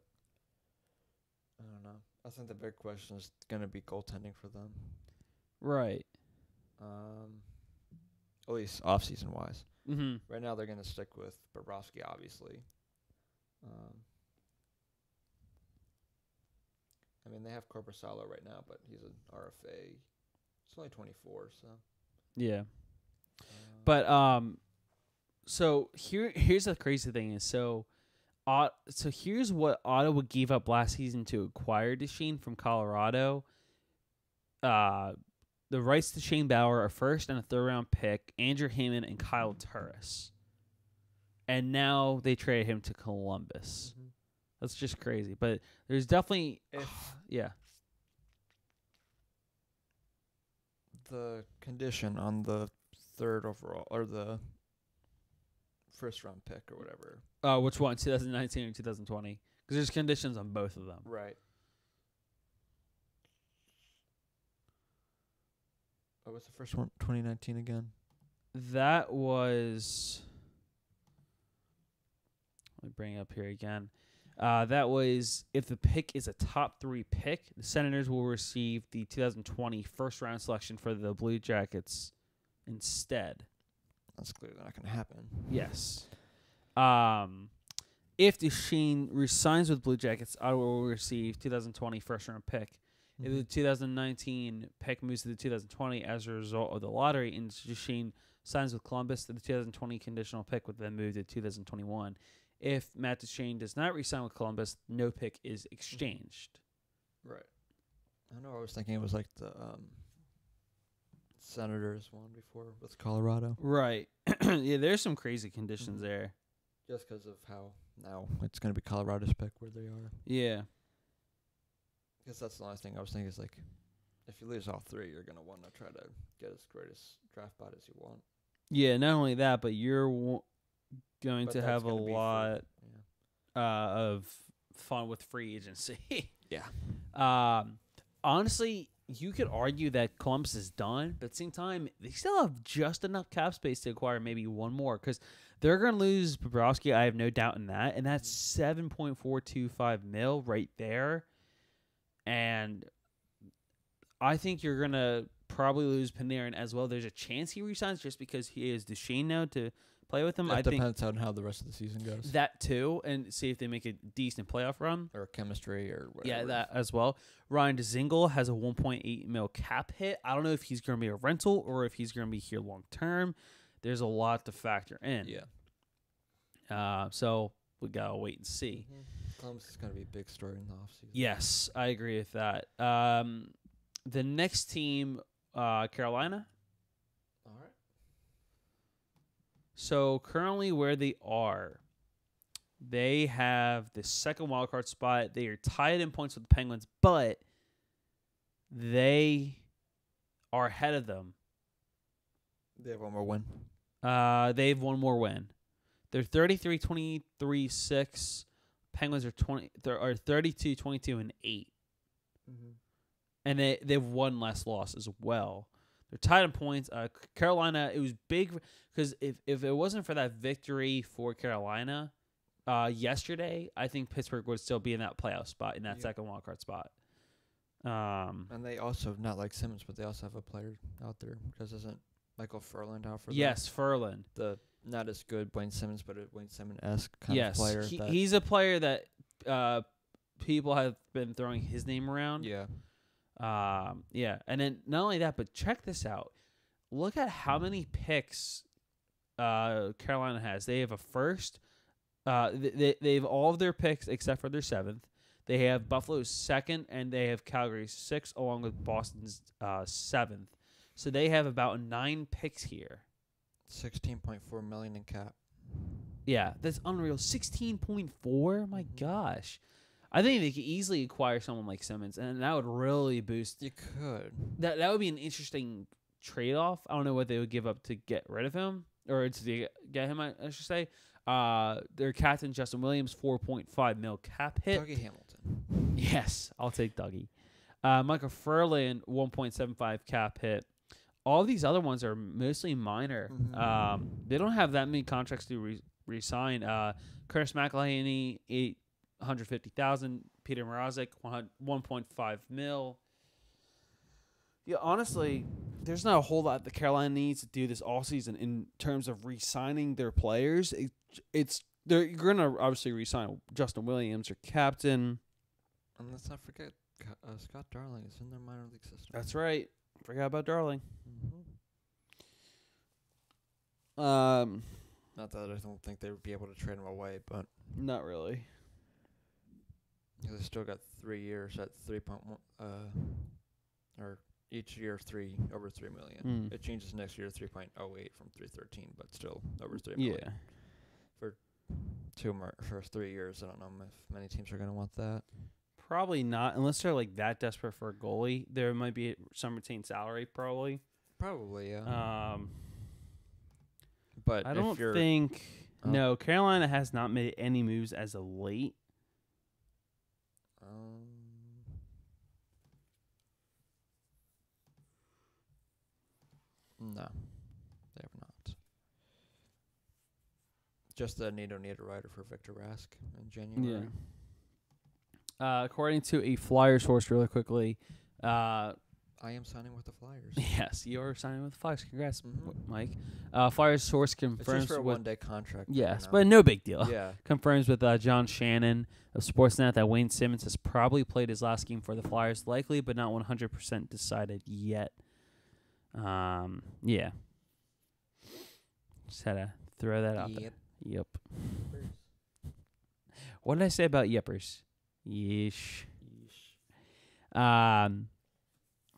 Speaker 1: I don't know. I think the big question is going to be goaltending for them.
Speaker 2: Right.
Speaker 1: At least off-season wise.
Speaker 2: Mm-hmm.
Speaker 1: Right now they're going to stick with Bobrovsky, obviously. I mean, they have Korpisalo right now, but he's an RFA. He's only 24, so.
Speaker 2: Yeah. But so here's the crazy thing is so here's what Ottawa gave up last season to acquire Duchesne from Colorado. The rights to Shane Bauer, a first and a third-round pick, Andrew Heyman, and Kyle Turris. And now they traded him to Columbus.
Speaker 1: Mm-hmm.
Speaker 2: That's just crazy. But there's definitely... yeah.
Speaker 1: The condition on the third overall, or the first-round pick or whatever.
Speaker 2: Which one, 2019 or 2020? Because there's conditions on both of them.
Speaker 1: Right. What was the first one? 2019 again?
Speaker 2: That was... Let me bring it up here again. That was, if the pick is a top 3 pick, the Senators will receive the 2020 first-round selection for the Blue Jackets instead.
Speaker 1: That's clearly not going to happen.
Speaker 2: Yes. If Duchesne resigns with Blue Jackets, Ottawa will receive 2020 first-round pick.
Speaker 1: Mm-hmm.
Speaker 2: If the 2019 pick moves to the 2020 as a result of the lottery, and Duchesne signs with Columbus, the 2020 conditional pick would then move to 2021. If Matt Duchesne does not re-sign with Columbus, no pick is exchanged.
Speaker 1: Right. I know I was thinking it was like the Senators one before with Colorado.
Speaker 2: Right. Yeah, there's some crazy conditions there.
Speaker 1: Just because of how now it's going to be Colorado's pick where they are.
Speaker 2: Yeah.
Speaker 1: I guess that's the last thing I was thinking is like, if you lose all 3, you're going to want to try to get as great as draft spot as you want.
Speaker 2: Yeah, not only that, but you're going
Speaker 1: But
Speaker 2: to
Speaker 1: that's
Speaker 2: have a
Speaker 1: gonna be
Speaker 2: lot
Speaker 1: yeah.
Speaker 2: of fun with free agency.
Speaker 1: Yeah.
Speaker 2: Honestly, you could argue that Columbus is done, but at the same time, they still have just enough cap space to acquire maybe one more because they're going to lose Bobrovsky. I have no doubt in that, and that's $7.425 million right there. And I think you're going to probably lose Panarin as well. There's a chance he resigns just because he is Duchesne now to play with him.
Speaker 1: It depends on how the rest of the season goes.
Speaker 2: That too, and see if they make a decent playoff run.
Speaker 1: Or chemistry or whatever.
Speaker 2: Yeah, that as well. Ryan Dzingel has a $1.8 million cap hit. I don't know if he's going to be a rental or if he's going to be here long term. There's a lot to factor in.
Speaker 1: Yeah.
Speaker 2: So we got to wait and see.
Speaker 1: Mm-hmm. Columbus is going to be a big story in the offseason.
Speaker 2: Yes, I agree with that. The next team, Carolina.
Speaker 1: All right.
Speaker 2: So currently where they are, they have the second wildcard spot. They are tied in points with the Penguins, but they are ahead of them.
Speaker 1: They have one more win.
Speaker 2: They have one more win. They're 33-23-6. Penguins are 32-22 and 8.
Speaker 1: Mm-hmm.
Speaker 2: And they've one less loss as well. They're tied in points. Carolina, it was big because if it wasn't for that victory for Carolina yesterday, I think Pittsburgh would still be in that playoff spot, in that second wildcard spot.
Speaker 1: And they also, not like Simmonds, but they also have a player out there because isn't Michael Furland out for them?
Speaker 2: Yes, Furland.
Speaker 1: The not as good Wayne Simmonds, but a Wayne Simmonds-esque kind of player.
Speaker 2: He's a player that people have been throwing his name around.
Speaker 1: Yeah.
Speaker 2: Yeah. And then not only that, but check this out. Look at how many picks Carolina has. They have a first. They have all of their picks except for their 7th. They have Buffalo's 2nd, and they have Calgary's 6th, along with Boston's 7th. So they have about 9 picks here.
Speaker 1: $16.4 million in cap.
Speaker 2: Yeah, that's unreal. 16.4? My gosh. I think they could easily acquire someone like Simmonds, and that would really boost.
Speaker 1: You could.
Speaker 2: That would be an interesting trade-off. I don't know what they would give up to get rid of him, or to get him, I should say. Their captain, Justin Williams, $4.5 million cap hit.
Speaker 1: Dougie Hamilton.
Speaker 2: Yes, I'll take Dougie. Michael Furlan, 1.75 cap hit. All of these other ones are mostly minor.
Speaker 1: Mm-hmm.
Speaker 2: They don't have that many contracts to resign. Curtis McElhaney, $850,000. Peter Mrazek, $1.5 million. Yeah, honestly, there's not a whole lot that Carolina needs to do this all season in terms of re-signing their players. You're gonna obviously re-sign Justin Williams, your captain.
Speaker 1: And let's not forget Scott Darling is in their minor league system.
Speaker 2: That's right. Forgot about Darling.
Speaker 1: Mm-hmm. Not that I don't think they would be able to trade him away, but
Speaker 2: not really.
Speaker 1: Because they still got 3 years at 3.1, or each year over $3 million. It changes next year 3.08 from 313, but still over $3 million.
Speaker 2: Yeah.
Speaker 1: For 3 years, I don't know if many teams are going to want that.
Speaker 2: Probably not, unless they're like that desperate for a goalie. There might be some retained salary, probably.
Speaker 1: Probably, yeah.
Speaker 2: But I don't think. No, Carolina has not made any moves as of late.
Speaker 1: No, they have not. Just the need a rider for Victor Rask in January.
Speaker 2: Yeah. According to a Flyers source, really quickly,
Speaker 1: I am signing with the Flyers.
Speaker 2: Yes, you are signing with the Flyers. Congrats, Mike. Flyers source confirms
Speaker 1: it's just for a one-day contract.
Speaker 2: Yes, but no big deal.
Speaker 1: Yeah.
Speaker 2: Confirms with John Shannon of Sportsnet that Wayne Simmonds has probably played his last game for the Flyers, likely, but not 100% decided yet. Yeah. Just had to throw that out there. Yep. What did I say about yippers? Yeesh.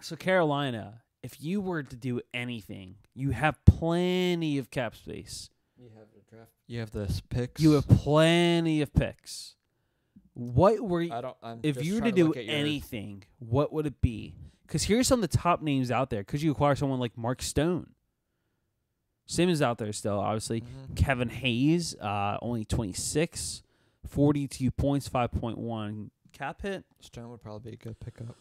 Speaker 2: So Carolina, if you were to do anything, you have plenty of cap space.
Speaker 1: You have the draft. You have the picks.
Speaker 2: You have plenty of picks. What were you? If you were to do anything, what would it be? Because here's some of the top names out there. Could you acquire someone like Mark Stone? Simmons out there still, obviously. Kevin Hayes, only 26, 42 points, 5.1 cap hit.
Speaker 1: Stone would probably be a good pickup.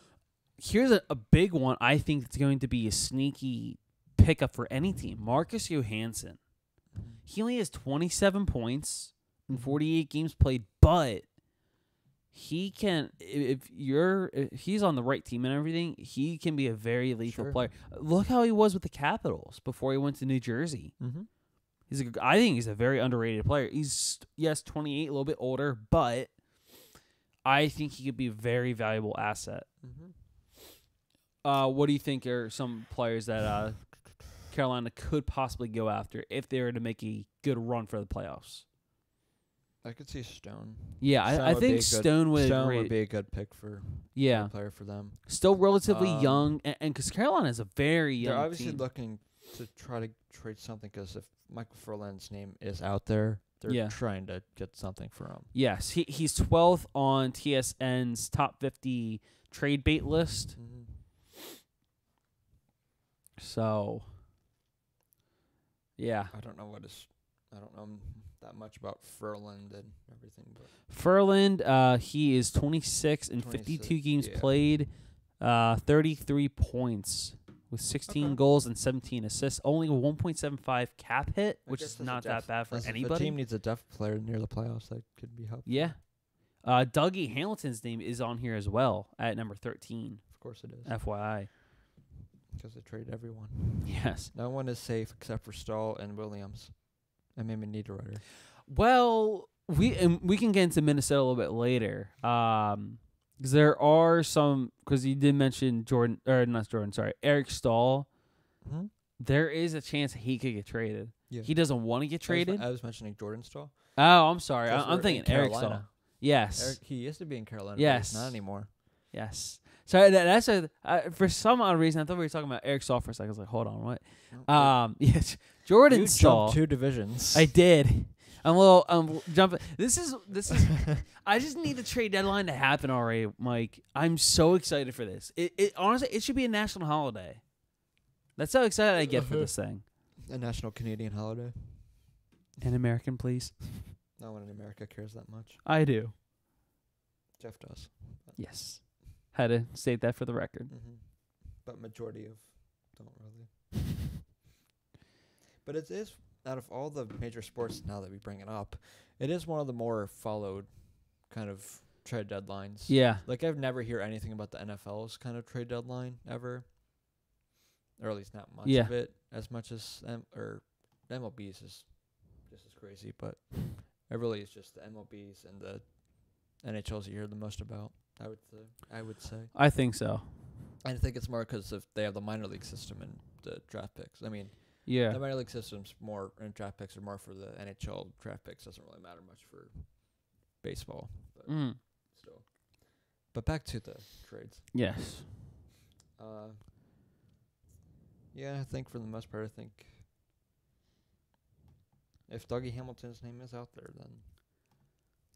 Speaker 2: Here's a big one. I think it's going to be a sneaky pickup for any team. Marcus Johansson. He only has 27 points in 48 games played, but he can, if he's on the right team and everything, he can be a very lethal player. Look how he was with the Capitals before he went to New Jersey. I think he's a very underrated player. He's 28, a little bit older, but I think he could be a very valuable asset. What do you think are some players that Carolina could possibly go after if they were to make a good run for the playoffs?
Speaker 1: I could see Stone.
Speaker 2: Yeah, I think Stone would
Speaker 1: be a good pick for a player for them.
Speaker 2: Still relatively young, and because Carolina is a very young team.
Speaker 1: They're obviously looking to try to trade something because if Michael Furlan's name is out there, they're trying to get something for him.
Speaker 2: Yes, he's 12th on TSN's top 50 trade bait list. So, yeah.
Speaker 1: I don't know that much about Furland and everything. But
Speaker 2: Furland, he is 26 in 52 games played, 33 points with 16 goals and 17 assists. Only a 1.75 cap hit, which is not that bad for anybody.
Speaker 1: If the team needs a depth player near the playoffs, that could be helpful.
Speaker 2: Yeah. Dougie Hamilton's name is on here as well at number 13.
Speaker 1: Of course it is.
Speaker 2: FYI.
Speaker 1: Because they trade everyone.
Speaker 2: Yes.
Speaker 1: No one is safe except for Stahl and Williams. And maybe Niederreiter.
Speaker 2: Well, we can get into Minnesota a little bit later. Because there are some, because you did mention Eric Stahl.
Speaker 1: Hmm?
Speaker 2: There is a chance that he could get traded.
Speaker 1: Yeah.
Speaker 2: He doesn't want to get traded.
Speaker 1: I was mentioning Jordan Stahl.
Speaker 2: Oh, I'm sorry.
Speaker 1: Because
Speaker 2: I'm
Speaker 1: we're
Speaker 2: thinking
Speaker 1: in
Speaker 2: Eric
Speaker 1: Carolina.
Speaker 2: Stahl. Yes.
Speaker 1: He used to be in Carolina.
Speaker 2: Yes.
Speaker 1: But he's not anymore.
Speaker 2: Yes. So that's for some odd reason I thought we were talking about Eric Stahl for a second. I was like, hold on, what? Yes, Jordan
Speaker 1: You
Speaker 2: Stahl.
Speaker 1: jumped 2 divisions.
Speaker 2: I did. I'm a little jumping. This is. I just need the trade deadline to happen already, Mike. I'm so excited for this. It honestly, it should be a national holiday. That's how excited I get for this thing.
Speaker 1: A national Canadian holiday.
Speaker 2: An American, please.
Speaker 1: No one in America cares that much.
Speaker 2: I do.
Speaker 1: Jeff does.
Speaker 2: Yes. Had to state that for the record.
Speaker 1: Mm-hmm. But majority of don't really. But it is, out of all the major sports, now that we bring it up, it is one of the more followed kind of trade deadlines.
Speaker 2: Yeah.
Speaker 1: Like, I've never hear anything about the NFL's kind of trade deadline ever. Or at least not much of it, as much as MLB's is just as crazy. But it really is just the MLB's and the NHL's you hear the most about, I would say.
Speaker 2: I think so.
Speaker 1: I think it's more because they have the minor league system and the draft picks. I mean,
Speaker 2: yeah,
Speaker 1: the minor league system's more, and draft picks are more for the NHL. Draft picks doesn't really matter much for baseball. But still. But back to the trades.
Speaker 2: Yes.
Speaker 1: Yeah, I think for the most part, if Dougie Hamilton's name is out there, then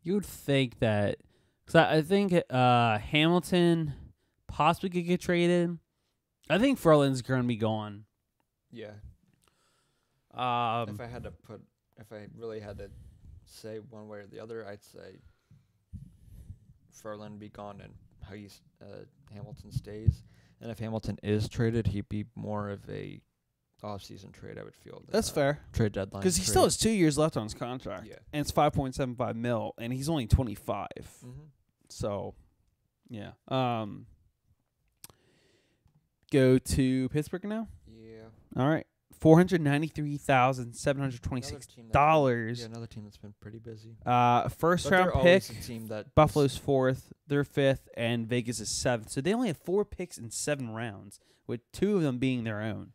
Speaker 2: you would think that, because I think Hamilton possibly could get traded. I think Ferland's going to be gone.
Speaker 1: Yeah. If I really had to say one way or the other, I'd say Ferland be gone and Hamilton stays. And if Hamilton is traded, he'd be more of a off-season trade, I would feel.
Speaker 2: That's fair.
Speaker 1: Trade deadline.
Speaker 2: Because he still has 2 years left on his contract.
Speaker 1: Yeah.
Speaker 2: And it's $5.75 million, and he's only 25.
Speaker 1: Mm-hmm.
Speaker 2: So, yeah. Go to Pittsburgh now?
Speaker 1: Yeah.
Speaker 2: All right. $493,726.
Speaker 1: Yeah, another team that's been pretty busy.
Speaker 2: First round pick. Buffalo's 4th, they're 5th, and Vegas is 7th. So they only have 4 picks in 7 rounds, with 2 of them being their own.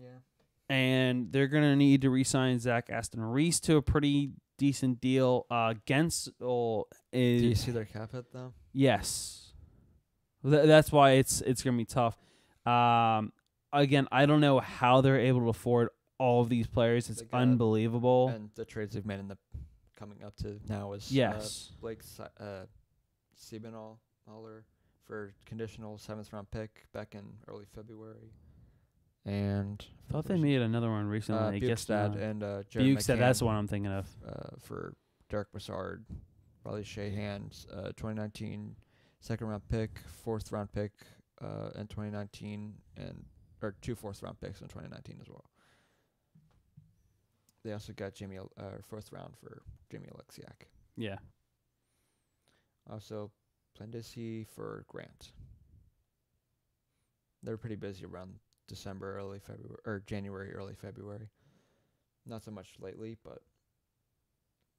Speaker 1: Yeah.
Speaker 2: And they're gonna need to re-sign Zach Aston Reese to a pretty decent deal. Gensel is.
Speaker 1: Do you see their cap hit though?
Speaker 2: Yes. That's why it's gonna be tough. Again, I don't know how they're able to afford all of these players. It's unbelievable.
Speaker 1: And the trades they've made in the coming up to now is Blake Siebenoller for conditional 7th round pick back in early February. And
Speaker 2: I thought they made another one recently.
Speaker 1: Bukestad and Jared
Speaker 2: Bukestad, that's the one I'm thinking of.
Speaker 1: For Derek Brassard, Riley Shahan's 2019 2nd round pick, 4th round pick in 2019, or 2 4th round picks in 2019 as well. They also got 4th round for Jamie Alexiak.
Speaker 2: Yeah.
Speaker 1: Also, Plandisi for Grant. They're pretty busy around December, early February, or January, early February. Not so much lately, but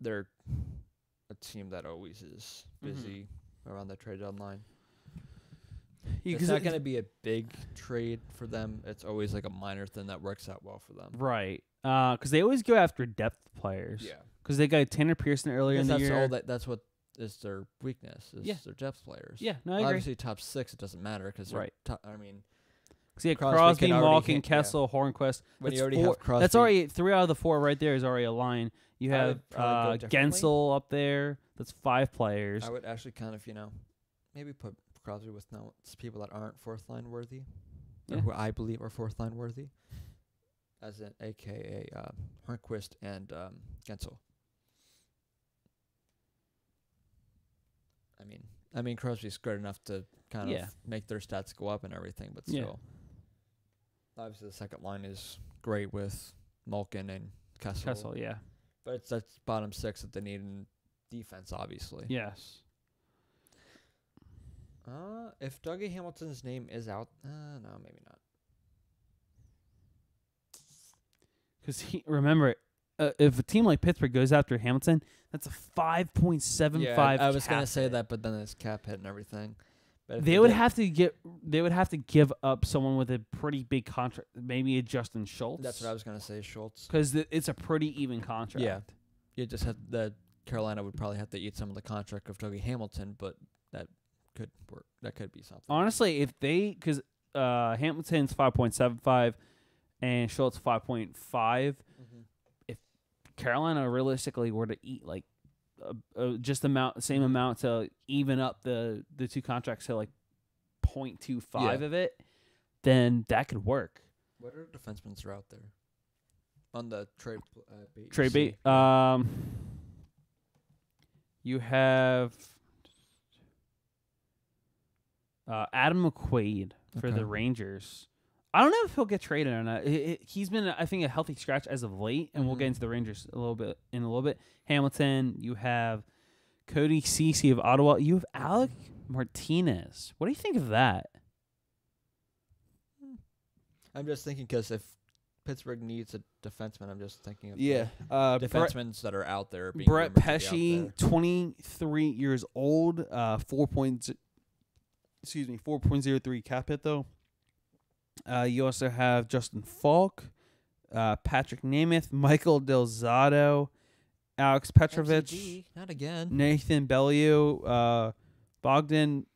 Speaker 1: they're a team that always is busy around the trade deadline. It's not going to be a big trade for them. It's always like a minor thing that works out well for them.
Speaker 2: Right. Because they always go after depth players.
Speaker 1: Yeah.
Speaker 2: Because they got Tanner Pearson earlier in the year.
Speaker 1: That's what is their weakness, is their depth players.
Speaker 2: Yeah, no, I agree.
Speaker 1: Obviously, top 6, it doesn't matter because
Speaker 2: Crosby, Malkin, Kessel, Hornquist.
Speaker 1: When you already have Crosby.
Speaker 2: That's already 3 out of the 4 right there is already a line. You have Gensel up there. That's 5 players.
Speaker 1: I would actually kind of, maybe put Crosby with people that aren't 4th line worthy, or who I believe are 4th line worthy, as in AKA Hornquist and Gensel. I mean Crosby's good enough to kind of make their stats go up and everything, but still, obviously the second line is great with Malkin and Kessel.
Speaker 2: Yeah,
Speaker 1: but that's bottom 6 that they need in defense, obviously.
Speaker 2: Yes.
Speaker 1: If Dougie Hamilton's name is out, no, maybe not.
Speaker 2: Because remember, if a team like Pittsburgh goes after Hamilton, that's a 5.75.
Speaker 1: Yeah, I was gonna say that, but then it's cap hit and everything. But
Speaker 2: they would have to give up someone with a pretty big contract, maybe a Justin Schultz.
Speaker 1: That's what I was gonna say, Schultz,
Speaker 2: because it's a pretty even contract.
Speaker 1: Yeah, you just have Carolina would probably have to eat some of the contract of Dougie Hamilton, but that could work. That could be something.
Speaker 2: Honestly, if because Hamilton's 5.75 and Schultz 5.5, if Carolina realistically were to eat like just same amount to even up the two contracts to like 0.25 of it, then that could work.
Speaker 1: What are defensemen are out there on the trade bait?
Speaker 2: Trade bait. You have Adam McQuaid for the Rangers. I don't know if he'll get traded or not. He's been, I think, a healthy scratch as of late, and we'll get into the Rangers in a little bit. Hamilton, you have Cody Ceci of Ottawa. You have Alec Martinez. What do you think of that?
Speaker 1: I'm just thinking because if Pittsburgh needs a defenseman, I'm just thinking of defensemen that are out there.
Speaker 2: Brett Pesce, 23 years old, 4.03 cap hit though. You also have Justin Falk, Patrick Nemeth, Michael Del Zotto, Alex Petrovic,
Speaker 1: MCG, not again.
Speaker 2: Nathan Bellew, Bogdan.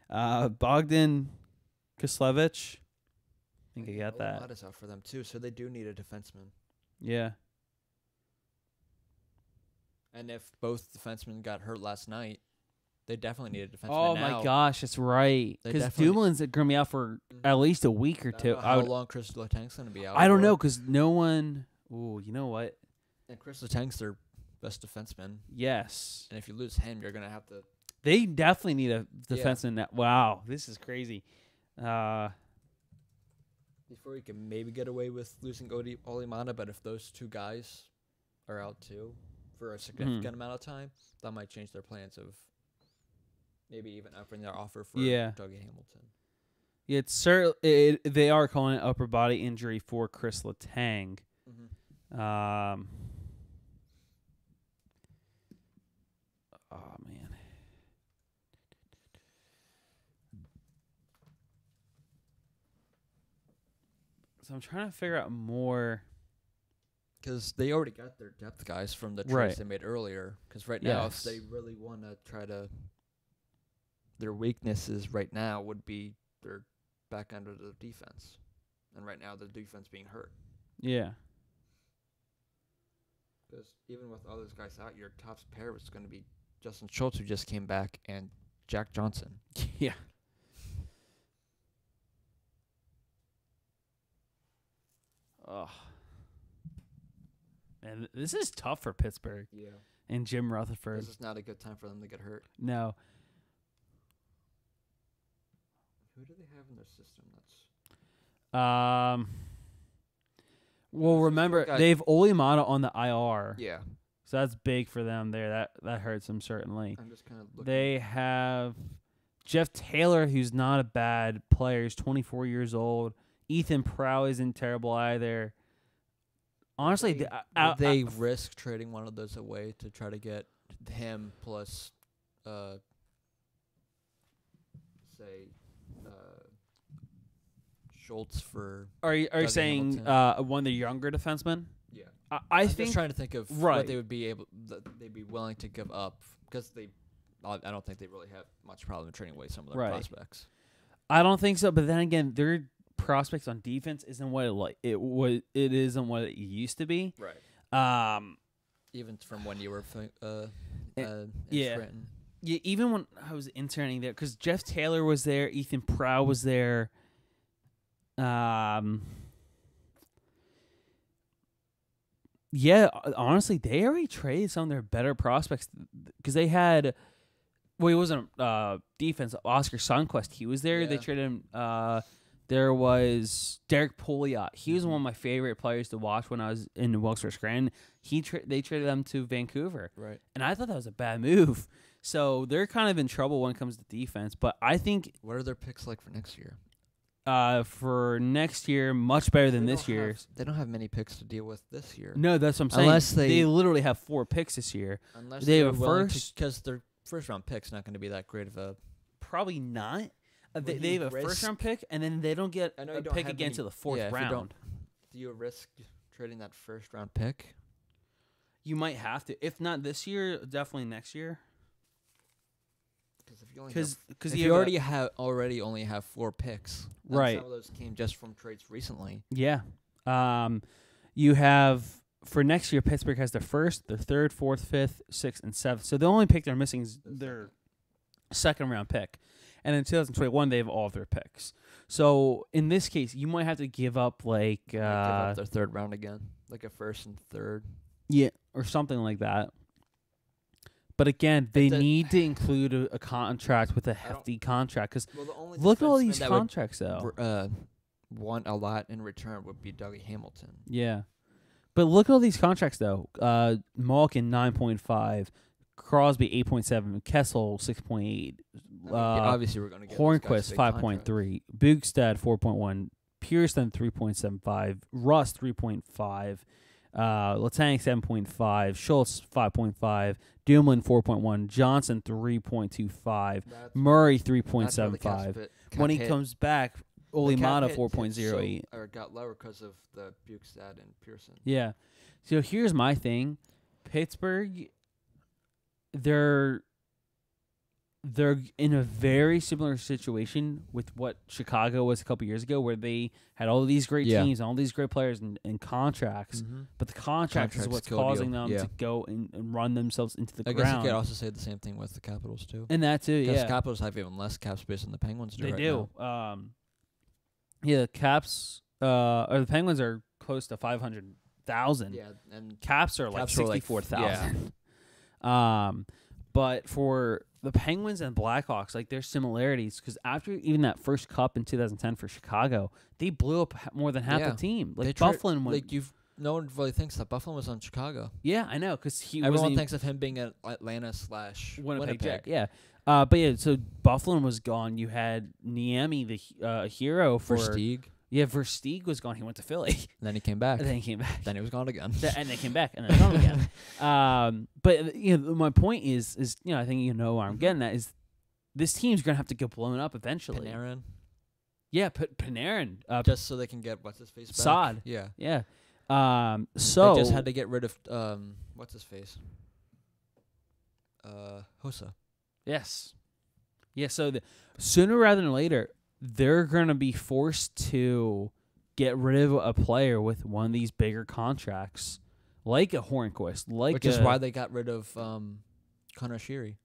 Speaker 2: Bogdan Kislevich. I think I got that.
Speaker 1: A lot is out for them too, so they do need a defenseman.
Speaker 2: Yeah.
Speaker 1: And if both defensemen got hurt last night, they definitely need a defenseman.
Speaker 2: Oh my gosh, that's right. Because Dublin's going to be out for at least a week or two.
Speaker 1: How long Chris Letang's going to be out?
Speaker 2: I don't know because no one. Ooh, you know what?
Speaker 1: And Chris Letang's their best defenseman.
Speaker 2: Yes.
Speaker 1: And if you lose him, you're going to have to.
Speaker 2: They definitely need a defenseman. Yeah. Wow, this is crazy.
Speaker 1: Before you can maybe get away with losing Olimana, but if those two guys are out too for a significant amount of time, that might change their plans of maybe even upping their offer for Dougie Hamilton.
Speaker 2: It's they are calling it upper body injury for Chris Letang. Oh man. So I'm trying to figure out more.
Speaker 1: Because they already got their depth guys from the trades they made earlier. Because right now, if they really want to try to... Their weaknesses right now would be their back end of the defense. And right now, the defense being hurt.
Speaker 2: Yeah.
Speaker 1: Because even with all those guys out, your top pair was going to be Justin Schultz, who just came back, and Jack Johnson.
Speaker 2: Yeah. Oh. Man, this is tough for Pittsburgh.
Speaker 1: Yeah.
Speaker 2: And Jim Rutherford.
Speaker 1: This is not a good time for them to get hurt.
Speaker 2: No.
Speaker 1: Who do they have in their system?
Speaker 2: Well, remember, they have Olimata on the IR.
Speaker 1: Yeah.
Speaker 2: So that's big for them there. That hurts them, certainly.
Speaker 1: I'm just kind of looking.
Speaker 2: They have Jeff Taylor, who's not a bad player. He's 24 years old. Ethan Prow isn't terrible either. Honestly,
Speaker 1: would they risk trading one of those away to try to get him plus, Schultz for?
Speaker 2: Are you saying one of the younger defensemen?
Speaker 1: Yeah,
Speaker 2: I'm
Speaker 1: think just trying to think of what they would be they'd be willing to give up because I don't think they really have much problem trading away some of their prospects.
Speaker 2: I don't think so, but then again, their prospects on defense isn't what it isn't what it used to be.
Speaker 1: Right. Even from when you were in Scranton.
Speaker 2: Yeah, even when I was interning there, because Jeff Taylor was there, Ethan Prow was there. Yeah, honestly, they already traded some of their better prospects because they had. Well, he wasn't defense. Oscar Sundqvist, he was there. Yeah. They traded him. There was Derek Pouliot. He was one of my favorite players to watch when I was in Wilkes-Barre Scranton. They traded them to Vancouver.
Speaker 1: Right.
Speaker 2: And I thought that was a bad move. So they're kind of in trouble when it comes to defense. But I think...
Speaker 1: What are their picks like for next year?
Speaker 2: for next year, much better than this year's.
Speaker 1: They don't have many picks to deal with this year.
Speaker 2: No, that's what I'm saying.
Speaker 1: Unless they
Speaker 2: literally have 4 picks this year.
Speaker 1: Unless
Speaker 2: they have a first,
Speaker 1: because their first round pick's not going to be that great of a.
Speaker 2: Probably not. They have a first round pick, and then they don't get a pick again until the 4th round.
Speaker 1: Do you risk trading that first round pick?
Speaker 2: You might have to. If not this year, definitely next year.
Speaker 1: Because you already only have 4 picks,
Speaker 2: right?
Speaker 1: Some of those came just from trades recently.
Speaker 2: Yeah. You have for next year, Pittsburgh has their first, their third, fourth, fifth, sixth, and seventh. So the only pick they're missing is their second round pick. And in 2021, they have all of their picks. So in this case, you might have to give up
Speaker 1: give up their third round again, like a first and third.
Speaker 2: Yeah, or something like that. But again, they need to include a contract with a hefty contract. Because look at all these contracts, though.
Speaker 1: Want a lot in return would be Dougie Hamilton.
Speaker 2: Yeah. But look at all these contracts, though. Malkin, 9.5. Crosby, 8.7. Kessel, 6.8.
Speaker 1: Obviously, we're going to get
Speaker 2: Hornquist, 5.3. Bugstad, 4.1. Pearson, 3.75. Rust, 3.5. Letang, 7.5. Schultz, 5.5. Dumoulin, 4.1. Johnson, 3.25. Murray, 3.75. When he comes back, Olimata, 4.08.
Speaker 1: Or got lower because of the Bugstad and Pearson.
Speaker 2: Yeah. So here's my thing. Pittsburgh, they're in a very similar situation with what Chicago was a couple years ago, where they had all these great teams and all these great players and contracts, but the contracts is what's causing them to go and run themselves into the ground.
Speaker 1: I guess you could also say the same thing with the Capitals, too.
Speaker 2: And that, too,
Speaker 1: because the Capitals have even less cap space than the Penguins do.
Speaker 2: They
Speaker 1: right
Speaker 2: do.
Speaker 1: Now.
Speaker 2: The Caps, or the Penguins are close to 500,000.
Speaker 1: Yeah, and
Speaker 2: Caps are like 64,000. But for the Penguins and Blackhawks, like there's similarities, because after even that first cup in 2010 for Chicago, they blew up more than half the team. Like Bufflin was
Speaker 1: no one really thinks that Bufflin was on Chicago.
Speaker 2: Yeah, I know, because
Speaker 1: everyone thinks of him being at Atlanta / Winnipeg.
Speaker 2: Yeah. But yeah, so Bufflin was gone. You had Niemi, the hero for
Speaker 1: Versteeg.
Speaker 2: Yeah, Versteeg was gone. He went to Philly.
Speaker 1: And then he came back.
Speaker 2: Then he
Speaker 1: Then he was gone again.
Speaker 2: And they came back. And then gone again. But my point is I think where I'm getting at is this team's gonna have to get blown up eventually.
Speaker 1: Panarin.
Speaker 2: Yeah, Panarin.
Speaker 1: Just so they can get what's his face back.
Speaker 2: Saad.
Speaker 1: Yeah.
Speaker 2: Yeah.
Speaker 1: So they just had to get rid of what's his face. Hossa.
Speaker 2: Yes. Yeah. So sooner rather than later, they're going to be forced to get rid of a player with one of these bigger contracts, like a Hornquist,
Speaker 1: which is why they got rid of Connor Sheary.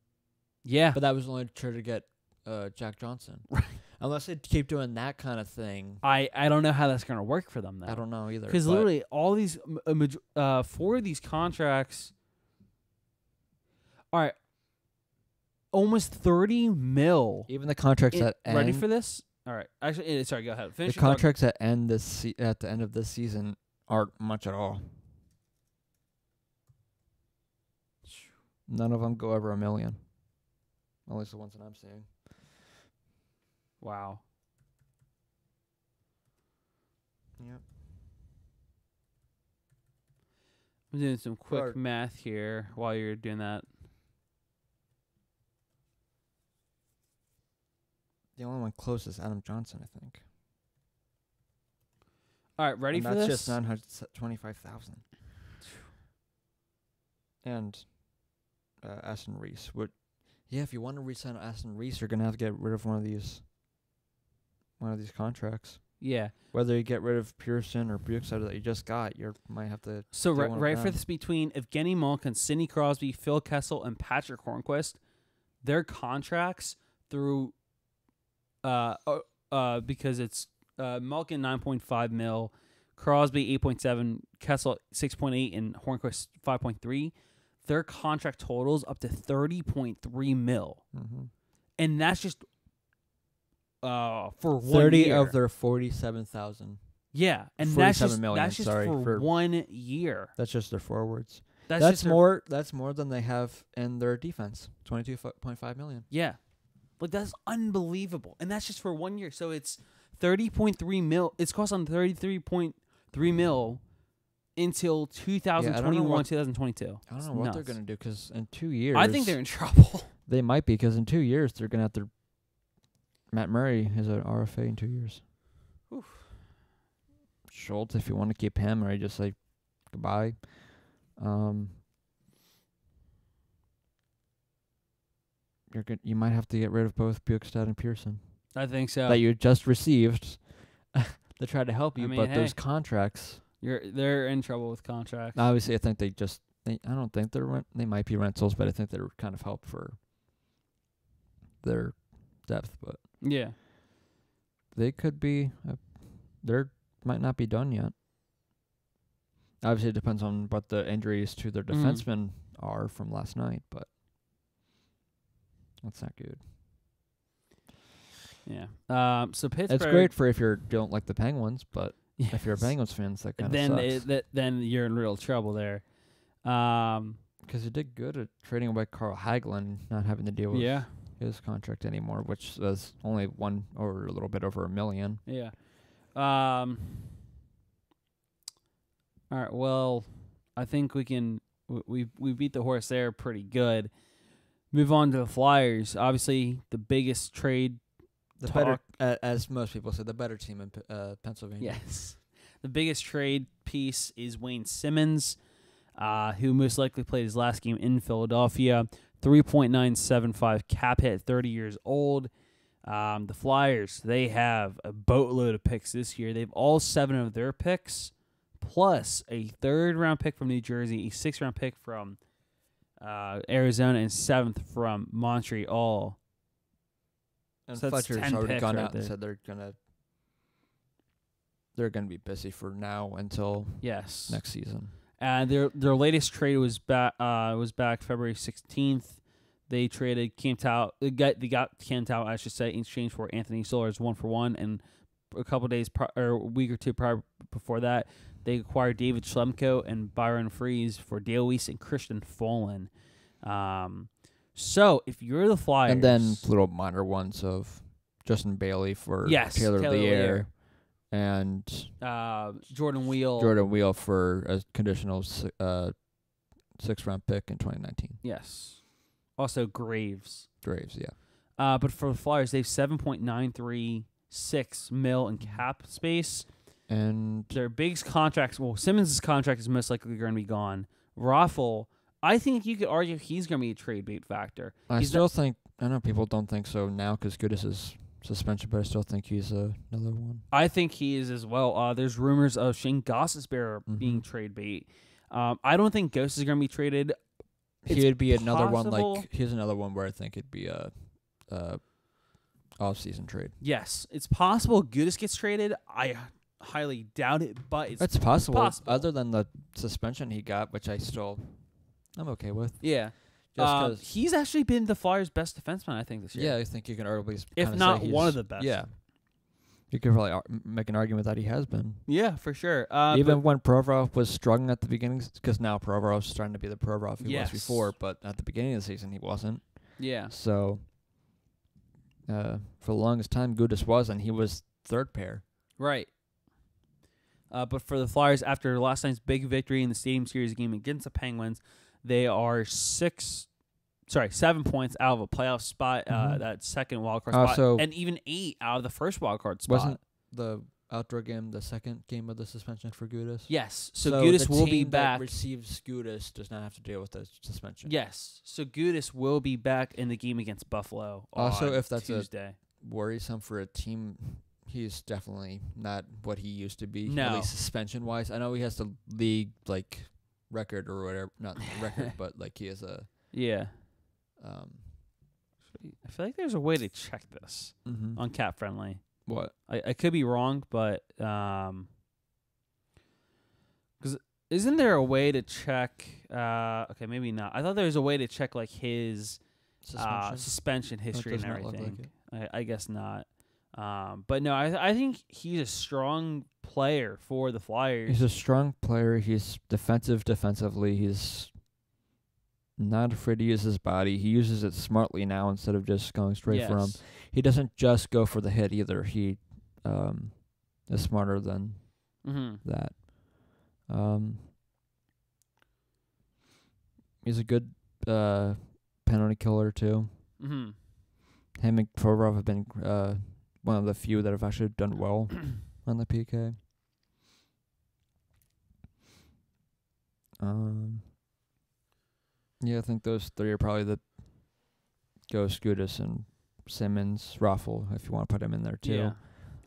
Speaker 2: Yeah.
Speaker 1: But that was only to get Jack Johnson.
Speaker 2: Right.
Speaker 1: Unless they keep doing that kind of thing.
Speaker 2: I don't know how that's going to work for them, though.
Speaker 1: I don't know either.
Speaker 2: Because literally all these, 4 of these contracts, all right, almost 30 mil.
Speaker 1: Even the contracts that end.
Speaker 2: Ready for this? All right. Actually, sorry, go ahead. Finish
Speaker 1: the contracts that end at the end of this season aren't much at all. None of them go over $1 million. At least the ones that I'm seeing.
Speaker 2: Wow.
Speaker 1: Yep.
Speaker 2: I'm doing some quick math here while you're doing that.
Speaker 1: The only one close is Adam Johnson, I think.
Speaker 2: All right, ready for this?
Speaker 1: That's just $925,000. And Aston Reese would. Yeah, if you want to re-sign Aston Reese, you're gonna have to get rid of one of these contracts.
Speaker 2: Yeah.
Speaker 1: Whether you get rid of Pearson or Bukestad that you just got, you might have to.
Speaker 2: So right for this, between Evgeny Malkin, Sidney Crosby, Phil Kessel, and Patrick Hornquist, their contracts through. Because it's Malkin 9.5 mil, Crosby 8.7, Kessel 6.8, and Hornquist 5.3. Their contract totals up to 30.3 mil, and that's just for
Speaker 1: 30
Speaker 2: 1 year.
Speaker 1: of their 47,000.
Speaker 2: Yeah, and
Speaker 1: 47 million.
Speaker 2: That's just for 1 year.
Speaker 1: That's just their forwards.
Speaker 2: That's
Speaker 1: more. That's more than they have in their defense. 22.5 million.
Speaker 2: Yeah. Like, that's unbelievable. And that's just for 1 year. So it's $30.3 mil. It's cost on $33.3 mil until 2021, 2022.
Speaker 1: I don't know what they're gonna do because in 2 years,
Speaker 2: I think they're in trouble.
Speaker 1: They might be because in 2 years they're gonna have to. Matt Murray is an RFA in 2 years.
Speaker 2: Oof.
Speaker 1: Schultz, if you want to keep him, or you just say goodbye. You might have to get rid of both Bjorkstad and Pearson
Speaker 2: I think so.
Speaker 1: that you just received to try to help you.
Speaker 2: I mean,
Speaker 1: but those contracts,
Speaker 2: they're in trouble with contracts.
Speaker 1: obviously, I think I don't think they might be rentals, but I think they're kind of help for their depth. But
Speaker 2: yeah,
Speaker 1: they could be. They might not be done yet. Obviously, it depends on what the injuries to their defensemen are from last night, but that's not good.
Speaker 2: Yeah. So Pittsburgh.
Speaker 1: It's great for if you don't like the Penguins, but if you're a Penguins fan, that kind of sucks.
Speaker 2: Then you're in real trouble there.
Speaker 1: Because you did good at trading away Carl Hagelin, not having to deal with his contract anymore, which was only a little bit over $1 million.
Speaker 2: Yeah. All right. Well, I think we can. We beat the horse there pretty good. Move on to the Flyers. Obviously, the biggest trade.
Speaker 1: The better, as most people say, the better team in Pennsylvania.
Speaker 2: Yes. The biggest trade piece is Wayne Simmonds, who most likely played his last game in Philadelphia. 3.975 cap hit, 30 years old. The Flyers, they have a boatload of picks this year. They have all 7 of their picks, plus a 3rd-round pick from New Jersey, a 6th-round pick from Arizona, and 7th from Montreal.
Speaker 1: And
Speaker 2: So that's
Speaker 1: Fletcher's
Speaker 2: 10
Speaker 1: already
Speaker 2: picks
Speaker 1: gone
Speaker 2: right
Speaker 1: out and
Speaker 2: there.
Speaker 1: said they're gonna be busy for now until next season.
Speaker 2: And their latest trade was back February 16th. They traded Cam Talbot. They got Cam Talbot, I should say, in exchange for Anthony Solars 1-for-1. And a couple days or a week or two before that, they acquired David Schlemko and Byron Freese for Dale Weiss and Christian Folin. So if you're the Flyers,
Speaker 1: and then little minor ones of Justin Bailey for Taylor Lear. And
Speaker 2: Jordan Wheel.
Speaker 1: Jordan Wheel for a conditional 6th-round pick in 2019.
Speaker 2: Yes. Also Graves,
Speaker 1: yeah.
Speaker 2: But for the Flyers, they have $7.936 million in cap space.
Speaker 1: And
Speaker 2: their biggest contracts, Simmons' contract is most likely going to be gone. Raffle, I think you could argue he's going to be a trade bait factor.
Speaker 1: I know people don't think so now because Goodis' suspension, but I still think he's another one.
Speaker 2: I think he is as well. There's rumors of Shane Gostisbehere being trade bait. I don't think Ghost is going to be traded.
Speaker 1: He'd be another one. Here's another one where I think it'd be a off-season trade.
Speaker 2: Yes, it's possible Goodis gets traded. I highly doubt it, but it's
Speaker 1: possible. Other than the suspension he got, which I'm okay with.
Speaker 2: Yeah. He's actually been the Flyers' best defenseman, I think, this year.
Speaker 1: Yeah, I think you can arguably,
Speaker 2: if not one of the best.
Speaker 1: Yeah. You could probably make an argument that he has been.
Speaker 2: Yeah, for sure.
Speaker 1: Even when Provorov was struggling at the beginning, because now Provorov's starting to be the Provorov he was before, but at the beginning of the season he wasn't.
Speaker 2: Yeah.
Speaker 1: So, for the longest time, Goodis was, and he was 3rd pair.
Speaker 2: Right. But for the Flyers, after last night's big victory in the Stadium Series game against the Penguins, they are 7 points out of a playoff spot, that second wildcard spot, and even 8 out of the first wildcard spot.
Speaker 1: Wasn't the outdoor game the second game of the suspension for Goodis?
Speaker 2: Yes. So Goodis will be back.
Speaker 1: That receives Goodis does not have to deal with the suspension.
Speaker 2: Yes. So Goodis will be back in the game against Buffalo
Speaker 1: also, if that's
Speaker 2: Tuesday.
Speaker 1: Worrisome for a team, he's definitely not what he used to be.
Speaker 2: No.
Speaker 1: At least suspension-wise. I know he has the league, record or whatever. Not record, but, he has a...
Speaker 2: Yeah. I feel like there's a way to check this on Cap Friendly.
Speaker 1: What?
Speaker 2: I could be wrong, but because isn't there a way to check? Okay, maybe not. I thought there was a way to check his suspension history and everything. I guess not. But no, I think he's a strong player for the Flyers.
Speaker 1: He's a strong player. He's defensively. He's not afraid to use his body. He uses it smartly now instead of just going straight for him. He doesn't just go for the hit either. He is smarter than that. He's a good penalty killer too. Him and Provorov have been one of the few that have actually done well on the PK. Yeah, I think those three are probably the Ghost, Gudis, and Simmonds, Raffle, if you want to put him in there too.
Speaker 2: Yeah.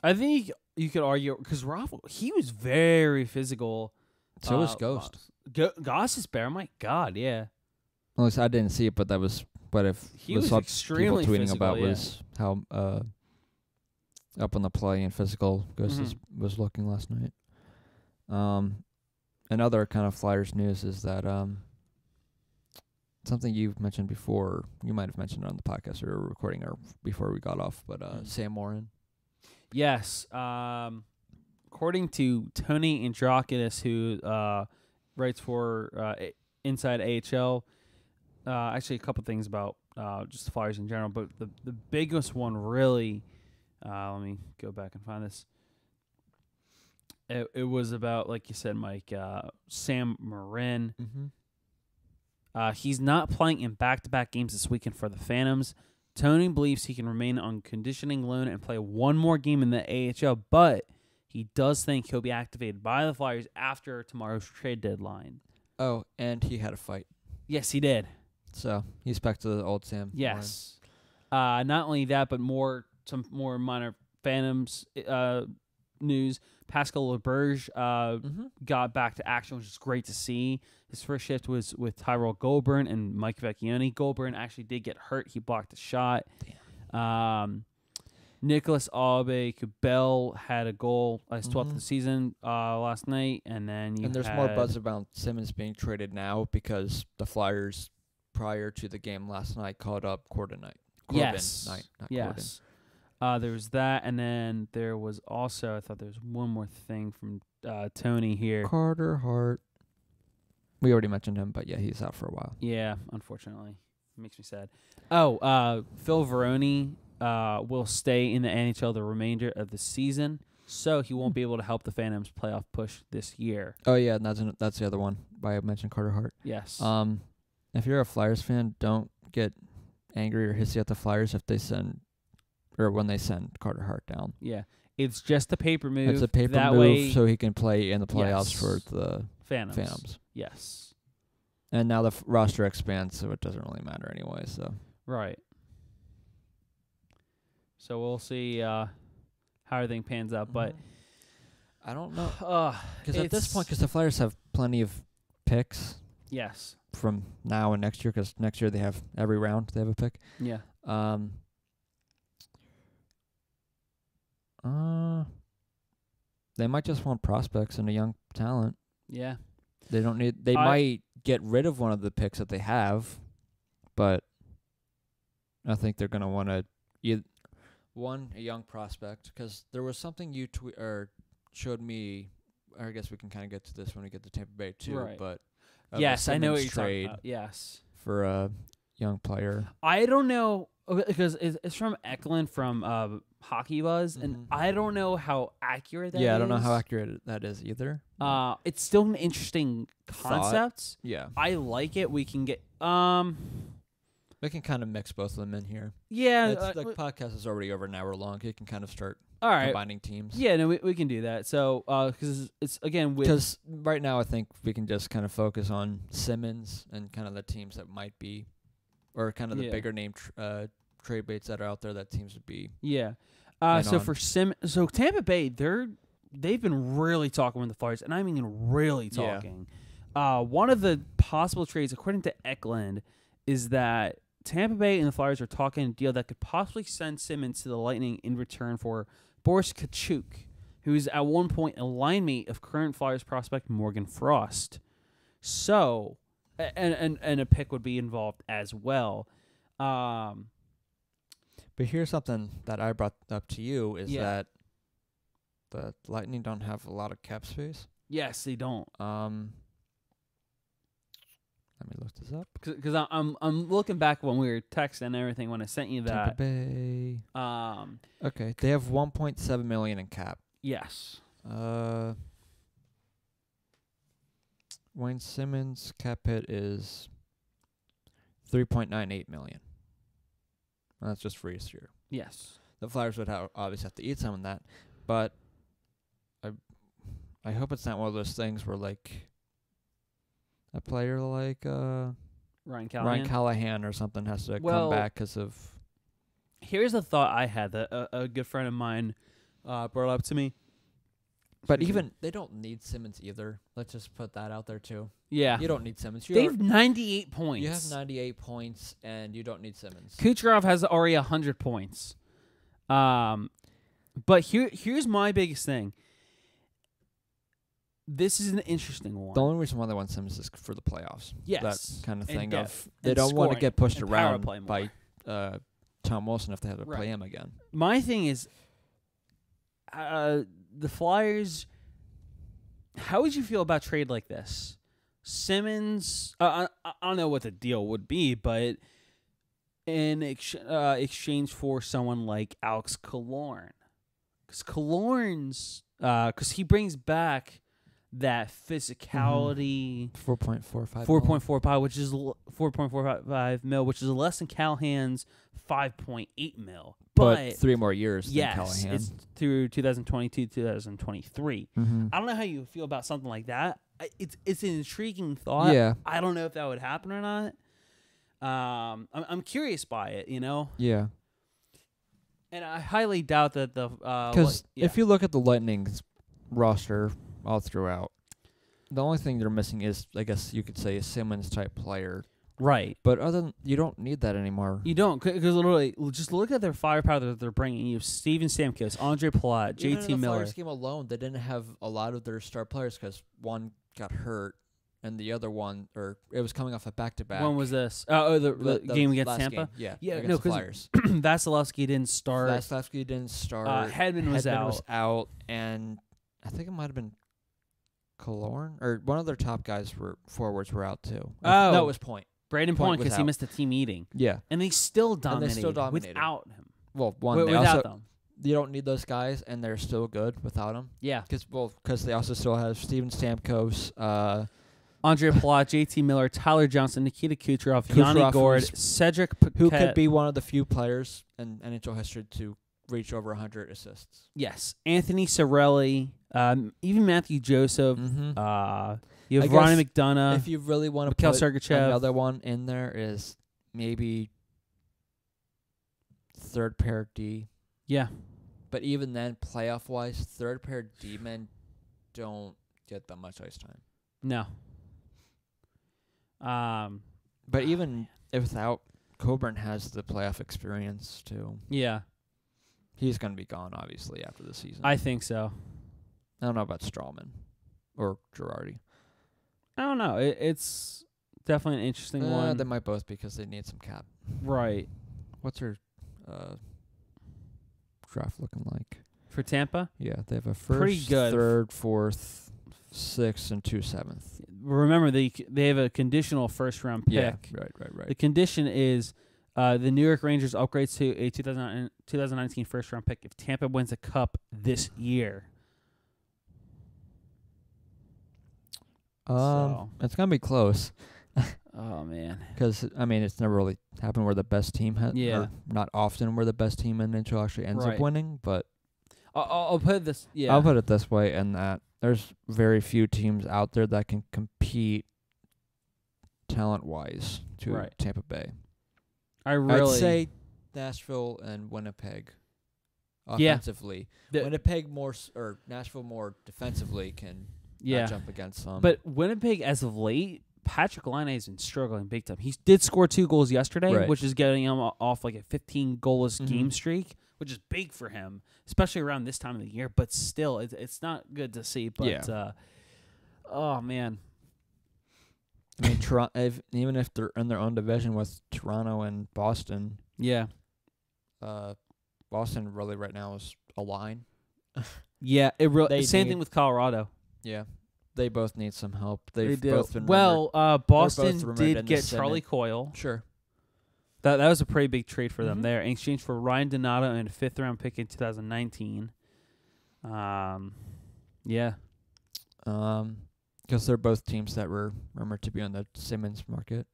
Speaker 2: I think you could argue, because Raffle, he was very physical.
Speaker 1: So was Ghost.
Speaker 2: Ghost is better. My God, yeah.
Speaker 1: Well, at least I didn't see it, but that was what if
Speaker 2: he was extremely
Speaker 1: people tweeting
Speaker 2: physical,
Speaker 1: about was how up on the play and physical Ghost was looking last night. Another kind of Flyers news is that something you've mentioned before. You might have mentioned it on the podcast we were recording or before we got off, but Sam Morin.
Speaker 2: Yes. According to Tony Androkidis, who writes for Inside AHL, actually a couple things about just the Flyers in general, but the biggest one really, let me go back and find this. It was about, like you said, Mike, Sam Morin. He's not playing in back-to-back games this weekend for the Phantoms. Tony believes he can remain on conditioning loan and play one more game in the AHL, but he does think he'll be activated by the Flyers after tomorrow's trade deadline.
Speaker 1: Oh, and he had a fight.
Speaker 2: Yes, he did.
Speaker 1: So he's back to the old Sam.
Speaker 2: Yes. Not only that, but some more minor Phantoms news. Pascal LeBerge got back to action, which is great to see. His first shift was with Tyrell Goulburn and Mike Vecchione. Goulburn actually did get hurt. He blocked a shot. Nicholas Aube-Kubel had a goal, his 12th of the season last night. And then
Speaker 1: there's more buzz about Simmonds being traded now because the Flyers, prior to the game last night, called up Corbin Knight.
Speaker 2: Yes. There was that, and then there was also, I thought there was one more thing from Tony here.
Speaker 1: Carter Hart. We already mentioned him, but yeah, he's out for a while.
Speaker 2: Yeah, unfortunately. It makes me sad. Oh, Phil Varone will stay in the NHL the remainder of the season, so he won't be able to help the Phantoms playoff push this year.
Speaker 1: Oh, yeah, and that's the other one. Why I mentioned Carter Hart.
Speaker 2: Yes.
Speaker 1: If you're a Flyers fan, don't get angry or hissy at the Flyers if they send... or when they send Carter Hart down.
Speaker 2: Yeah. It's just a paper move.
Speaker 1: It's a paper move so he can play in the playoffs for the Phantoms.
Speaker 2: Yes.
Speaker 1: And now the roster expands, so it doesn't really matter anyway. So
Speaker 2: right. So we'll see how everything pans out. But
Speaker 1: I don't know. Because at this point, because the Flyers have plenty of picks.
Speaker 2: Yes.
Speaker 1: From now and next year, because next year they have every round they have a pick.
Speaker 2: Yeah.
Speaker 1: They might just want prospects and a young talent.
Speaker 2: Yeah.
Speaker 1: They don't need. They might get rid of one of the picks that they have, but I think they're gonna want to a young prospect, because there was something you showed me. I guess we can kind of get to this when we get to Tampa Bay too.
Speaker 2: Right.
Speaker 1: But
Speaker 2: yes, I know what you're talking about. Yes.
Speaker 1: For a young player.
Speaker 2: I don't know, because it's from Eklund from Hockey Buzz, and I don't know how accurate that is.
Speaker 1: Yeah, I don't know how accurate that is either.
Speaker 2: It's still an interesting concept.
Speaker 1: Yeah.
Speaker 2: I like it. We can get
Speaker 1: we can kind of mix both of them in here.
Speaker 2: Yeah.
Speaker 1: The podcast is already over an hour long. You can kind of start combining teams.
Speaker 2: Yeah, no, we can do that. So, because it's, again,
Speaker 1: because right now I think we can just kind of focus on Simmonds and kind of the teams that might be, or kind of the bigger name trade baits that are out there that teams would be.
Speaker 2: Yeah. So Tampa Bay, they've been really talking with the Flyers, and I mean really talking. Yeah. One of the possible trades, according to Eklund, is that Tampa Bay and the Flyers are talking a deal that could possibly send Simmonds to the Lightning in return for Boris Kachuk, who's at one point a line mate of current Flyers prospect Morgan Frost. So, and a pick would be involved as well.
Speaker 1: But here's something that I brought up to you is that the Lightning don't have a lot of cap space.
Speaker 2: Yes, they don't.
Speaker 1: Let me look this up.
Speaker 2: Because I'm looking back when we were texting and everything when I sent you that.
Speaker 1: Tampa Bay. Okay, they have $1.7 million in cap.
Speaker 2: Yes.
Speaker 1: Wayne Simmonds' cap hit is $3.98 million. That's just for this year.
Speaker 2: Yes.
Speaker 1: The Flyers would obviously have to eat some of that, but I hope it's not one of those things where like a player like
Speaker 2: Ryan
Speaker 1: Callahan or something has to come back because of.
Speaker 2: Here's a thought I had that a good friend of mine brought up to me.
Speaker 1: But even they don't need Simmonds either. Let's just put that out there too.
Speaker 2: Yeah,
Speaker 1: you don't need Simmonds.
Speaker 2: They have 98 points.
Speaker 1: You have 98 points, and you don't need Simmonds.
Speaker 2: Kucherov has already 100 points. But here's my biggest thing. This is an interesting one.
Speaker 1: The only reason why they want Simmonds is for the playoffs.
Speaker 2: Yes,
Speaker 1: that kind of thing
Speaker 2: of
Speaker 1: they don't want to get pushed around
Speaker 2: by
Speaker 1: Tom Wilson if they have to play him again.
Speaker 2: My thing is, the Flyers. How would you feel about a trade like this? Simmonds. I don't know what the deal would be, but in exchange for someone like Alex Killorn, because he brings back that physicality.
Speaker 1: 4.45.
Speaker 2: 4.45, which is 4.45 mil, which is less than Callahan's 5.8 mil.
Speaker 1: But 3 more years than Callahan.
Speaker 2: It's through 2022, 2023.
Speaker 1: Mm-hmm.
Speaker 2: I don't know how you feel about something like that. It's an intriguing thought.
Speaker 1: Yeah.
Speaker 2: I don't know if that would happen or not. I'm curious by it, you know?
Speaker 1: Yeah.
Speaker 2: And I highly doubt that the...
Speaker 1: Because if you look at the Lightning's roster all throughout, the only thing they're missing is, I guess you could say, a Simmons-type player.
Speaker 2: Right.
Speaker 1: But other than, you don't need that anymore.
Speaker 2: You don't, because literally, just look at their firepower that they're bringing. You have Steven Stamkos, Andre Palat, JT Miller.
Speaker 1: Flyers game alone, they didn't have a lot of their star players because one got hurt and the other one, or it was coming off a back-to-back.
Speaker 2: When was this? The game against Tampa?
Speaker 1: Game.
Speaker 2: Yeah, no, because Vasilevsky didn't start. Hedman was
Speaker 1: out, and I think it might have been Killorn, or one of their top guys forwards were out too.
Speaker 2: Oh.
Speaker 1: No, it was Point.
Speaker 2: Braden Point, because he missed a team meeting.
Speaker 1: Yeah.
Speaker 2: And they still dominated without him.
Speaker 1: Well,
Speaker 2: without them.
Speaker 1: You don't need those guys, and they're still good without them.
Speaker 2: Yeah.
Speaker 1: Because they also still have Steven Stamkos,
Speaker 2: Andre Palat, JT Miller, Tyler Johnson, Nikita Kucherov, Yanni Gord, Cedric Paquette.
Speaker 1: Who could be one of the few players in NHL history to reach over 100 assists.
Speaker 2: Yes. Anthony Cirelli, even Matthew Joseph.
Speaker 1: Mm-hmm.
Speaker 2: You have Ronnie McDonough.
Speaker 1: If you really want to
Speaker 2: Mikhail
Speaker 1: put
Speaker 2: Sergachev.
Speaker 1: Another one in there is maybe third pair D.
Speaker 2: Yeah.
Speaker 1: But even then, playoff-wise, third pair D-men don't get that much ice time.
Speaker 2: No.
Speaker 1: But even without, Coburn has the playoff experience too.
Speaker 2: Yeah.
Speaker 1: He's going to be gone, obviously, after the season.
Speaker 2: I think so.
Speaker 1: I don't know about Strawman or Girardi.
Speaker 2: I don't know. It's definitely an interesting one.
Speaker 1: They might both because they need some cap.
Speaker 2: Right.
Speaker 1: What's her draft looking like?
Speaker 2: For Tampa?
Speaker 1: Yeah, they have a first,
Speaker 2: pretty good.
Speaker 1: Third, fourth, sixth, and 2 seventh.
Speaker 2: Remember, they have a conditional first-round pick.
Speaker 1: Yeah, right.
Speaker 2: The condition is the New York Rangers upgrade to a 2019 first-round pick if Tampa wins a cup this year.
Speaker 1: It's going to be close.
Speaker 2: Oh, man.
Speaker 1: Because, it's never really happened where the best team has...
Speaker 2: Yeah.
Speaker 1: Or not often where the best team in NHL actually ends up winning, but...
Speaker 2: I'll put it this... Yeah.
Speaker 1: I'll put it this way in that there's very few teams out there that can compete talent-wise to Tampa Bay. I'd say Nashville and Winnipeg offensively.
Speaker 2: Yeah.
Speaker 1: Winnipeg more... Or Nashville more defensively can... jump against them.
Speaker 2: But Winnipeg, as of late, Patrick Laine has been struggling big time. He did score 2 goals yesterday, which is getting him off like a 15-goalless game streak, which is big for him, especially around this time of the year. But still, it's not good to see. But, oh, man.
Speaker 1: Even if they're in their own division with Toronto and Boston, Boston really right now is a line.
Speaker 2: Yeah, same thing with Colorado.
Speaker 1: Yeah, They both need some help.
Speaker 2: They
Speaker 1: They've
Speaker 2: do.
Speaker 1: both been
Speaker 2: Boston
Speaker 1: rumored
Speaker 2: did
Speaker 1: in the
Speaker 2: get
Speaker 1: Senate.
Speaker 2: Charlie Coyle.
Speaker 1: Sure.
Speaker 2: That was a pretty big trade for them there in exchange for Ryan Donato and a 5th-round pick in 2019. Yeah.
Speaker 1: Because they're both teams that were rumored to be on the Simmonds market.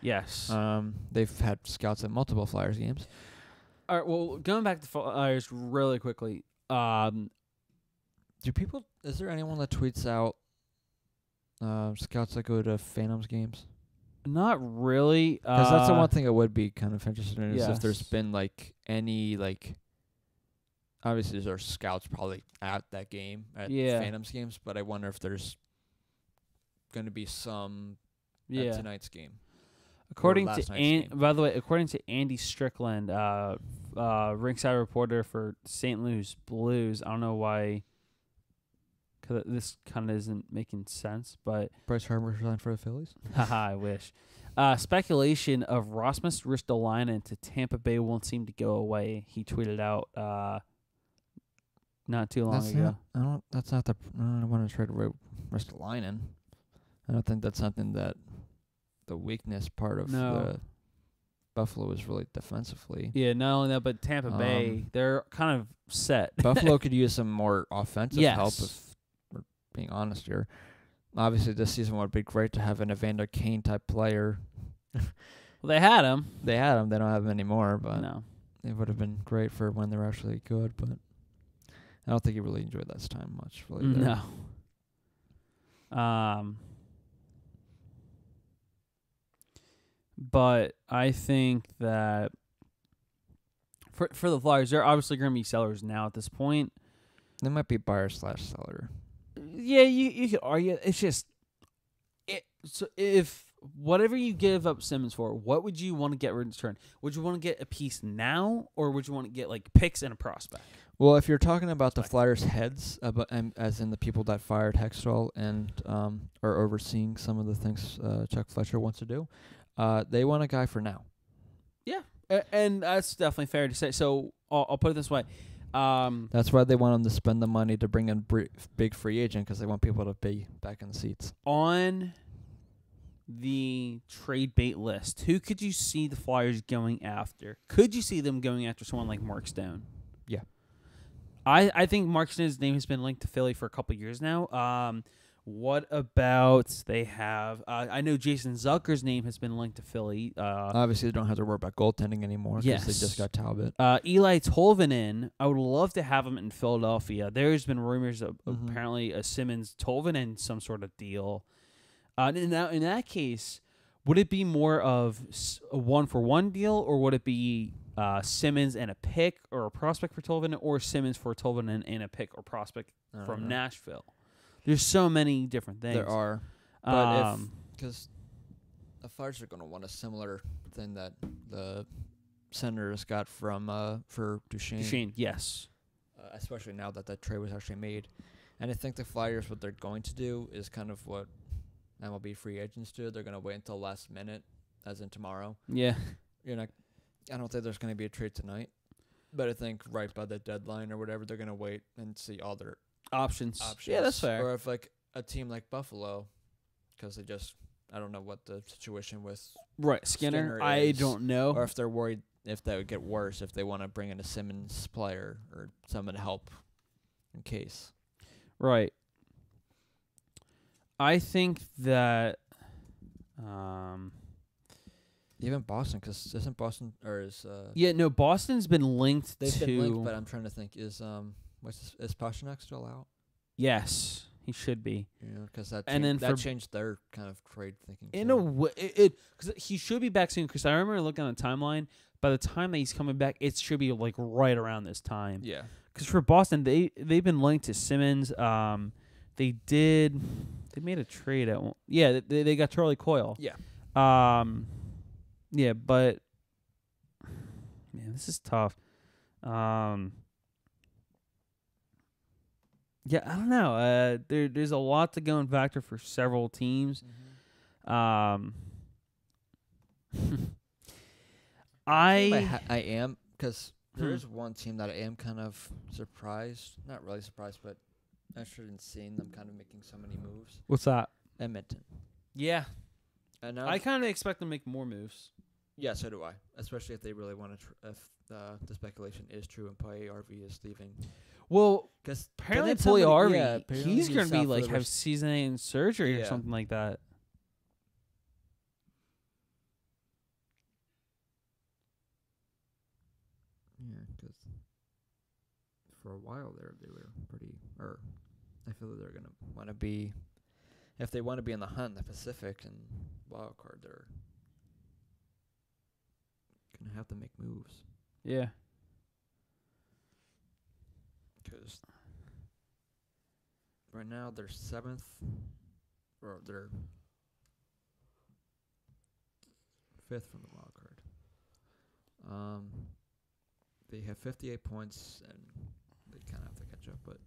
Speaker 2: Yes.
Speaker 1: They've had scouts at multiple Flyers games.
Speaker 2: All right. Well, going back to Flyers really quickly.
Speaker 1: Is there anyone that tweets out scouts that go to Phantoms games?
Speaker 2: Not really.
Speaker 1: Because that's the one thing I would be kind of interested in is
Speaker 2: yes.
Speaker 1: if there's been any obviously there's scouts probably at that game at Phantoms games, but I wonder if there's going to be some at tonight's game.
Speaker 2: According to by the way, according to Andy Strickland, rinkside reporter for St. Louis Blues, I don't know why. Cause this kind of isn't making sense, but
Speaker 1: Bryce Harper signed for the Phillies.
Speaker 2: Haha, I wish. Speculation of Rasmus Ristolainen to Tampa Bay won't seem to go away. He tweeted out not too long ago.
Speaker 1: I don't want to trade away Ristolainen. I don't think that's something that the weakness part of the Buffalo is really defensively.
Speaker 2: Yeah, not only that, but Tampa Bay, they're kind of set.
Speaker 1: Buffalo could use some more offensive help if we're being honest here. Obviously, this season would be great to have an Evander Kane type player.
Speaker 2: Well, they had him.
Speaker 1: They had him. They don't have him anymore, but
Speaker 2: no.
Speaker 1: It would have been great for when they're actually good, but I don't think he really enjoyed that time much. Really, there.
Speaker 2: No. But I think that for the Flyers, they're obviously going to be sellers now at this point.
Speaker 1: They might be buyer/seller.
Speaker 2: Yeah, you could argue. It's just so if whatever you give up Simmonds for, what would you want to get in return? Would you want to get a piece now, or would you want to get picks and a prospect?
Speaker 1: Well, if you're talking about the Flyers' heads, as in the people that fired Hextall and are overseeing some of the things Chuck Fletcher wants to do, they want a guy for now. Yeah,
Speaker 2: and that's definitely fair to say. So I'll put it this way.
Speaker 1: That's why they want him to spend the money to bring in big free agent, because they want people to be back in the seats.
Speaker 2: On the trade bait list, who could you see the Flyers going after? Could you see them going after someone like Mark Stone?
Speaker 1: Yeah.
Speaker 2: I think Mark Stone's name has been linked to Philly for a couple years now. What about they have? I know Jason Zucker's name has been linked to Philly.
Speaker 1: Obviously, they don't have to worry about goaltending anymore because they just got Talbot.
Speaker 2: Eli Tolvanen, I would love to have him in Philadelphia. There's been rumors of apparently a Simmons-Tolvanen some sort of deal. Now, in that case, would it be more of a one-for-one deal, or would it be Simmonds and a pick or a prospect for Tolvanen, or Simmonds for Tolvanen and a pick or prospect from Nashville? There's so many different things.
Speaker 1: There are. But because the Flyers are going to want a similar thing that the Senators got from for Duchesne.
Speaker 2: Duchesne, yes.
Speaker 1: Especially now that that trade was actually made. And I think the Flyers, what they're going to do is kind of what MLB free agents do. They're going to wait until last minute, as in tomorrow.
Speaker 2: Yeah.
Speaker 1: I don't think there's going to be a trade tonight. But I think right by the deadline or whatever, they're going to wait and see all their
Speaker 2: options. Yeah, that's fair.
Speaker 1: Or if a team like Buffalo, because I don't know what the situation with
Speaker 2: Skinner
Speaker 1: is,
Speaker 2: I don't know.
Speaker 1: Or if they're worried if that would get worse, if they want to bring in a Simmonds player or someone to help in case.
Speaker 2: Right. I think that
Speaker 1: even Boston, because isn't Boston or is
Speaker 2: Boston's been linked.
Speaker 1: They've been linked, but I'm trying to think is Pasternak still out?
Speaker 2: Yes, he should be.
Speaker 1: Yeah, because that changed their kind of trade thinking.
Speaker 2: In a way, because he should be back soon. Because I remember looking on the timeline. By the time that he's coming back, it should be right around this time.
Speaker 1: Yeah. Because
Speaker 2: for Boston, they've been linked to Simmonds. They made a trade at one. Yeah, they got Charlie Coyle.
Speaker 1: Yeah.
Speaker 2: Yeah, but man, this is tough. Yeah, I don't know. There's a lot to go in factor for several teams.
Speaker 1: Mm-hmm. I am, because there is one team that I am kind of surprised. Not really surprised, but interested in seeing them kind of making so many moves.
Speaker 2: What's that?
Speaker 1: Edmonton.
Speaker 2: Yeah.
Speaker 1: And now
Speaker 2: I kind of expect them to make more moves.
Speaker 1: Yeah, so do I. Especially if they really want to, if the speculation is true and RV is leaving.
Speaker 2: Well,
Speaker 1: because
Speaker 2: apparently RV, he's going to be like have season-ending surgery or something like that.
Speaker 1: Yeah, because for a while there, they were pretty, or I feel that they're going to want to be, if they want to be in the hunt in the Pacific and wild card, they're going to have to make moves.
Speaker 2: Yeah.
Speaker 1: Because right now they're 7th, or they're 5th from the wild card. They have 58 points, and they kind of have to catch up, but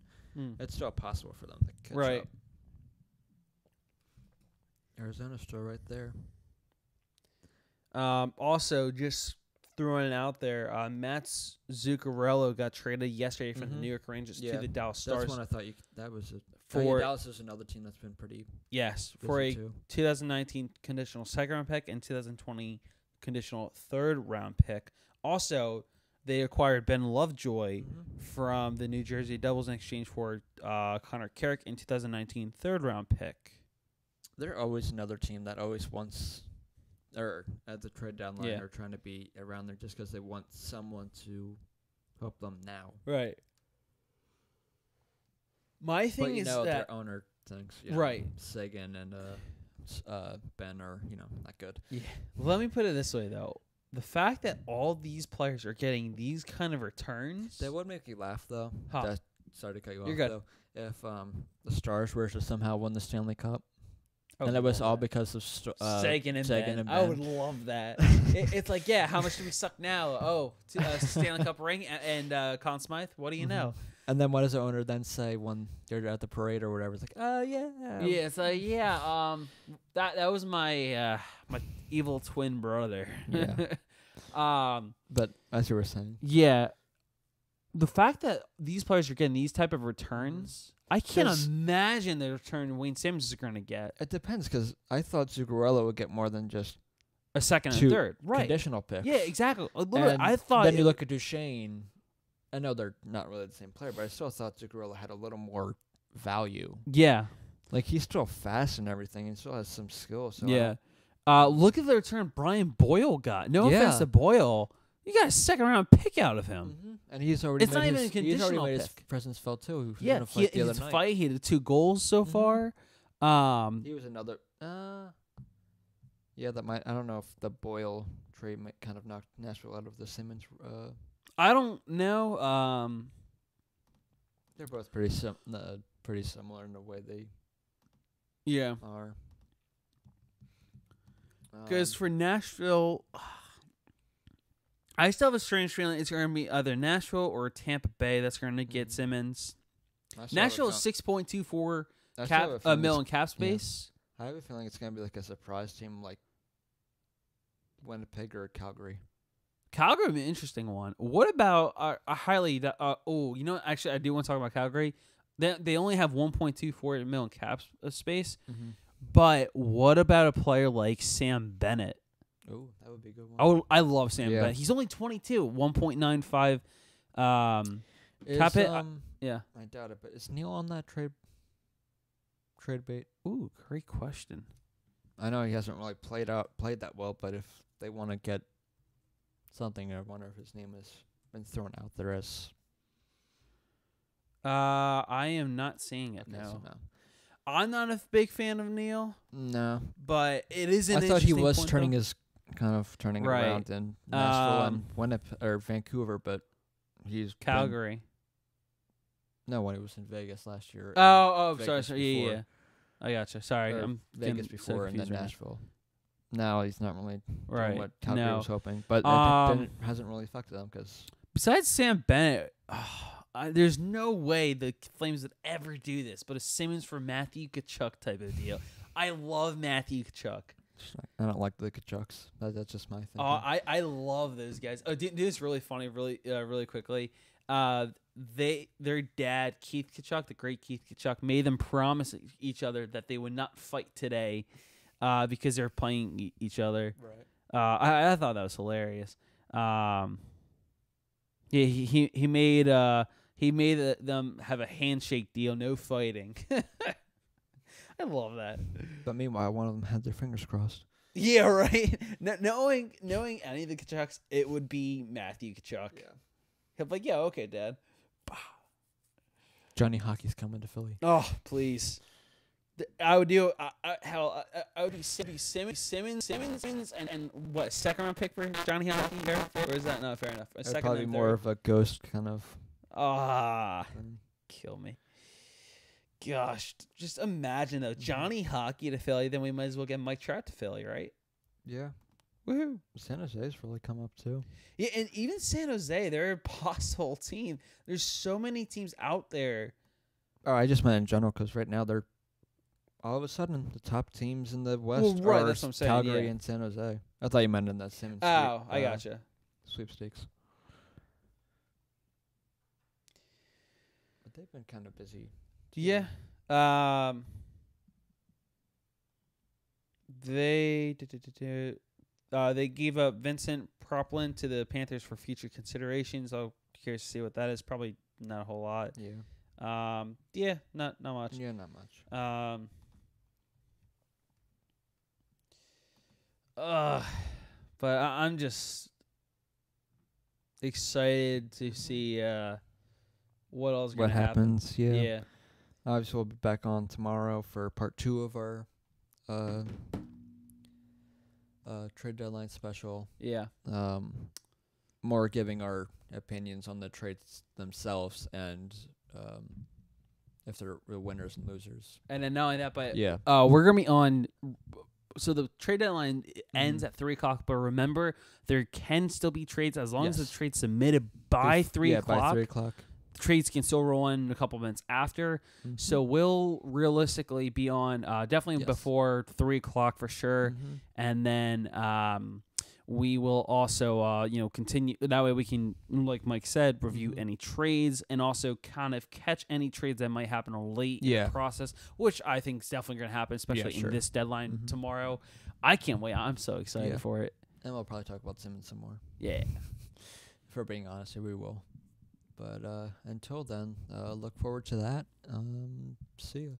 Speaker 1: it's still possible for them to catch up. Arizona's still right there.
Speaker 2: Also, just throwing it out there, Mats Zuccarello got traded yesterday from the New York Rangers to the Dallas Stars.
Speaker 1: That's one I thought that was Dallas is another team that's been pretty.
Speaker 2: Yes, for a 2019 conditional second-round pick and 2020 conditional third-round pick. Also, they acquired Ben Lovejoy from the New Jersey Devils in exchange for Connor Carrick in 2019 third-round pick.
Speaker 1: They're always another team that always wants, or at the trade deadline, are trying to be around there just because they want someone to help them now.
Speaker 2: Right. My thing is that
Speaker 1: their owner thinks, Sagan and Ben are not good.
Speaker 2: Yeah. Let me put it this way though. The fact that all these players are getting these kind of returns.
Speaker 1: That would make you laugh, though. Sorry to cut you off,
Speaker 2: good.
Speaker 1: though. If the Stars were to somehow win the Stanley Cup. And it was all because of
Speaker 2: Sagan and Ben. I would love that. It's like, how much do we suck now? Oh, Stanley Cup ring and Conn Smythe. What do you know?
Speaker 1: And then what does the owner then say when they're at the parade or whatever? It's like, yeah.
Speaker 2: Yeah, it's like, that was my my evil twin brother.
Speaker 1: Yeah. But as you were saying.
Speaker 2: Yeah. The fact that these players are getting these type of returns, I can't imagine the return Wayne Simmonds is going to get.
Speaker 1: It depends, because I thought Zuccarello would get more than just
Speaker 2: a second and third. Right.
Speaker 1: Conditional picks.
Speaker 2: Yeah, exactly. I thought.
Speaker 1: Then you look at Duchesne. I know they're not really the same player, but I still thought Zuccarello had a little more value.
Speaker 2: Yeah.
Speaker 1: Like, he's still fast and everything, and still has some skill. So
Speaker 2: look at the return Brian Boyle got. No offense to Boyle. You got a second-round pick out of him.
Speaker 1: And he's already
Speaker 2: it's not even a conditional
Speaker 1: made
Speaker 2: pick.
Speaker 1: His presence felt, too.
Speaker 2: He had he had 2 goals so far.
Speaker 1: He was another... that might... I don't know if the Boyle trade might kind of knock Nashville out of the Simmonds...
Speaker 2: I don't know.
Speaker 1: They're both pretty similar in the way they are.
Speaker 2: Because for Nashville, I still have a strange feeling it's going to be either Nashville or Tampa Bay that's going to get Simmonds. Nashville is 6.24 million cap space.
Speaker 1: Yeah. I have a feeling it's going to be like a surprise team like Winnipeg or Calgary.
Speaker 2: Calgary would be an interesting one. What about actually, I do want to talk about Calgary. They only have 1.24 million cap space. But what about a player like Sam Bennett?
Speaker 1: Oh, that would be a good one.
Speaker 2: I love Sam Bennett. He's only 22, 1.95 cap hit.
Speaker 1: I doubt it, but is Neil on that trade bait?
Speaker 2: Ooh, great question.
Speaker 1: I know he hasn't really played that well, but if they want to get something, I wonder if his name has been thrown out there as...
Speaker 2: I am not seeing it, no. I'm not a big fan of Neil.
Speaker 1: No.
Speaker 2: But it is an
Speaker 1: I thought he was turning around in Nashville and Winnipeg or Vancouver, but he's
Speaker 2: Calgary.
Speaker 1: No, when he was in Vegas last year.
Speaker 2: Sorry. Yeah. I gotcha. Sorry. I'm
Speaker 1: Vegas before and then Nashville. Now he's not really doing what Calgary was hoping, but it hasn't really affected them because.
Speaker 2: Besides Sam Bennett, there's no way the Flames would ever do this, but a Simmonds for Matthew Tkachuk type of deal. I love Matthew Tkachuk.
Speaker 1: I don't like the Tkachuks. That's just my thing.
Speaker 2: I love those guys. Oh, do this really funny, really quickly. Their dad, Keith Kachuk, the great Keith Kachuk, made them promise each other that they would not fight today, because they're playing each other.
Speaker 1: Right.
Speaker 2: I thought that was hilarious. Yeah, he made them have a handshake deal, no fighting. I love that.
Speaker 1: But meanwhile, one of them had their fingers crossed.
Speaker 2: Yeah, right. Knowing any of the Kachucks, it would be Matthew Kachuk.
Speaker 1: Yeah.
Speaker 2: He'll be like, yeah, okay, Dad.
Speaker 1: Johnny Hockey's coming to Philly.
Speaker 2: Oh, please. I would do. I would be Simmons, and what, second round pick for Johnny Hockey? Or is that not fair enough? A second,
Speaker 1: probably more of a ghost kind of.
Speaker 2: Kill me. Gosh, just imagine though, Johnny Hockey to Philly. Then we might as well get Mike Trout to Philly, right?
Speaker 1: Yeah.
Speaker 2: Woohoo!
Speaker 1: San Jose's really come up too.
Speaker 2: Yeah, and even San Jose, they're a possible team. There's so many teams out there.
Speaker 1: Oh, I just meant in general because right now they're all of a sudden the top teams in the West.
Speaker 2: Well, right,
Speaker 1: are
Speaker 2: that's what I'm saying,
Speaker 1: Calgary
Speaker 2: yeah.
Speaker 1: and San Jose. I thought you meant in that same.
Speaker 2: Oh, I gotcha.
Speaker 1: Sweepstakes. But they've been kind of busy. Too.
Speaker 2: Yeah. They gave up Vincent Propland to the Panthers for future considerations. I'm curious to see what that is. Probably not a whole lot.
Speaker 1: Yeah.
Speaker 2: Yeah, not much.
Speaker 1: Yeah, not much.
Speaker 2: But I'm just excited to see what else
Speaker 1: what happens. Yeah.
Speaker 2: Yeah.
Speaker 1: Obviously, we'll be back on tomorrow for part 2 of our trade deadline special.
Speaker 2: Yeah.
Speaker 1: More giving our opinions on the trades themselves and if they're real winners and losers.
Speaker 2: And then not only that, but
Speaker 1: yeah,
Speaker 2: we're gonna be on. So the trade deadline ends at 3:00, but remember there can still be trades as long as the trade's submitted by 3:00.
Speaker 1: By 3:00.
Speaker 2: Trades can still roll in a couple minutes after.
Speaker 1: Mm-hmm.
Speaker 2: So we'll realistically be on definitely before 3:00 for sure.
Speaker 1: Mm-hmm.
Speaker 2: And then we will also continue. That way we can, like Mike said, review any trades and also kind of catch any trades that might happen late in the process, which I think is definitely going to happen, especially in this deadline tomorrow. I can't wait. I'm so excited for it.
Speaker 1: And we'll probably talk about Simmonds some more.
Speaker 2: Yeah.
Speaker 1: If we're being honest, we will. But until then, look forward to that. See ya.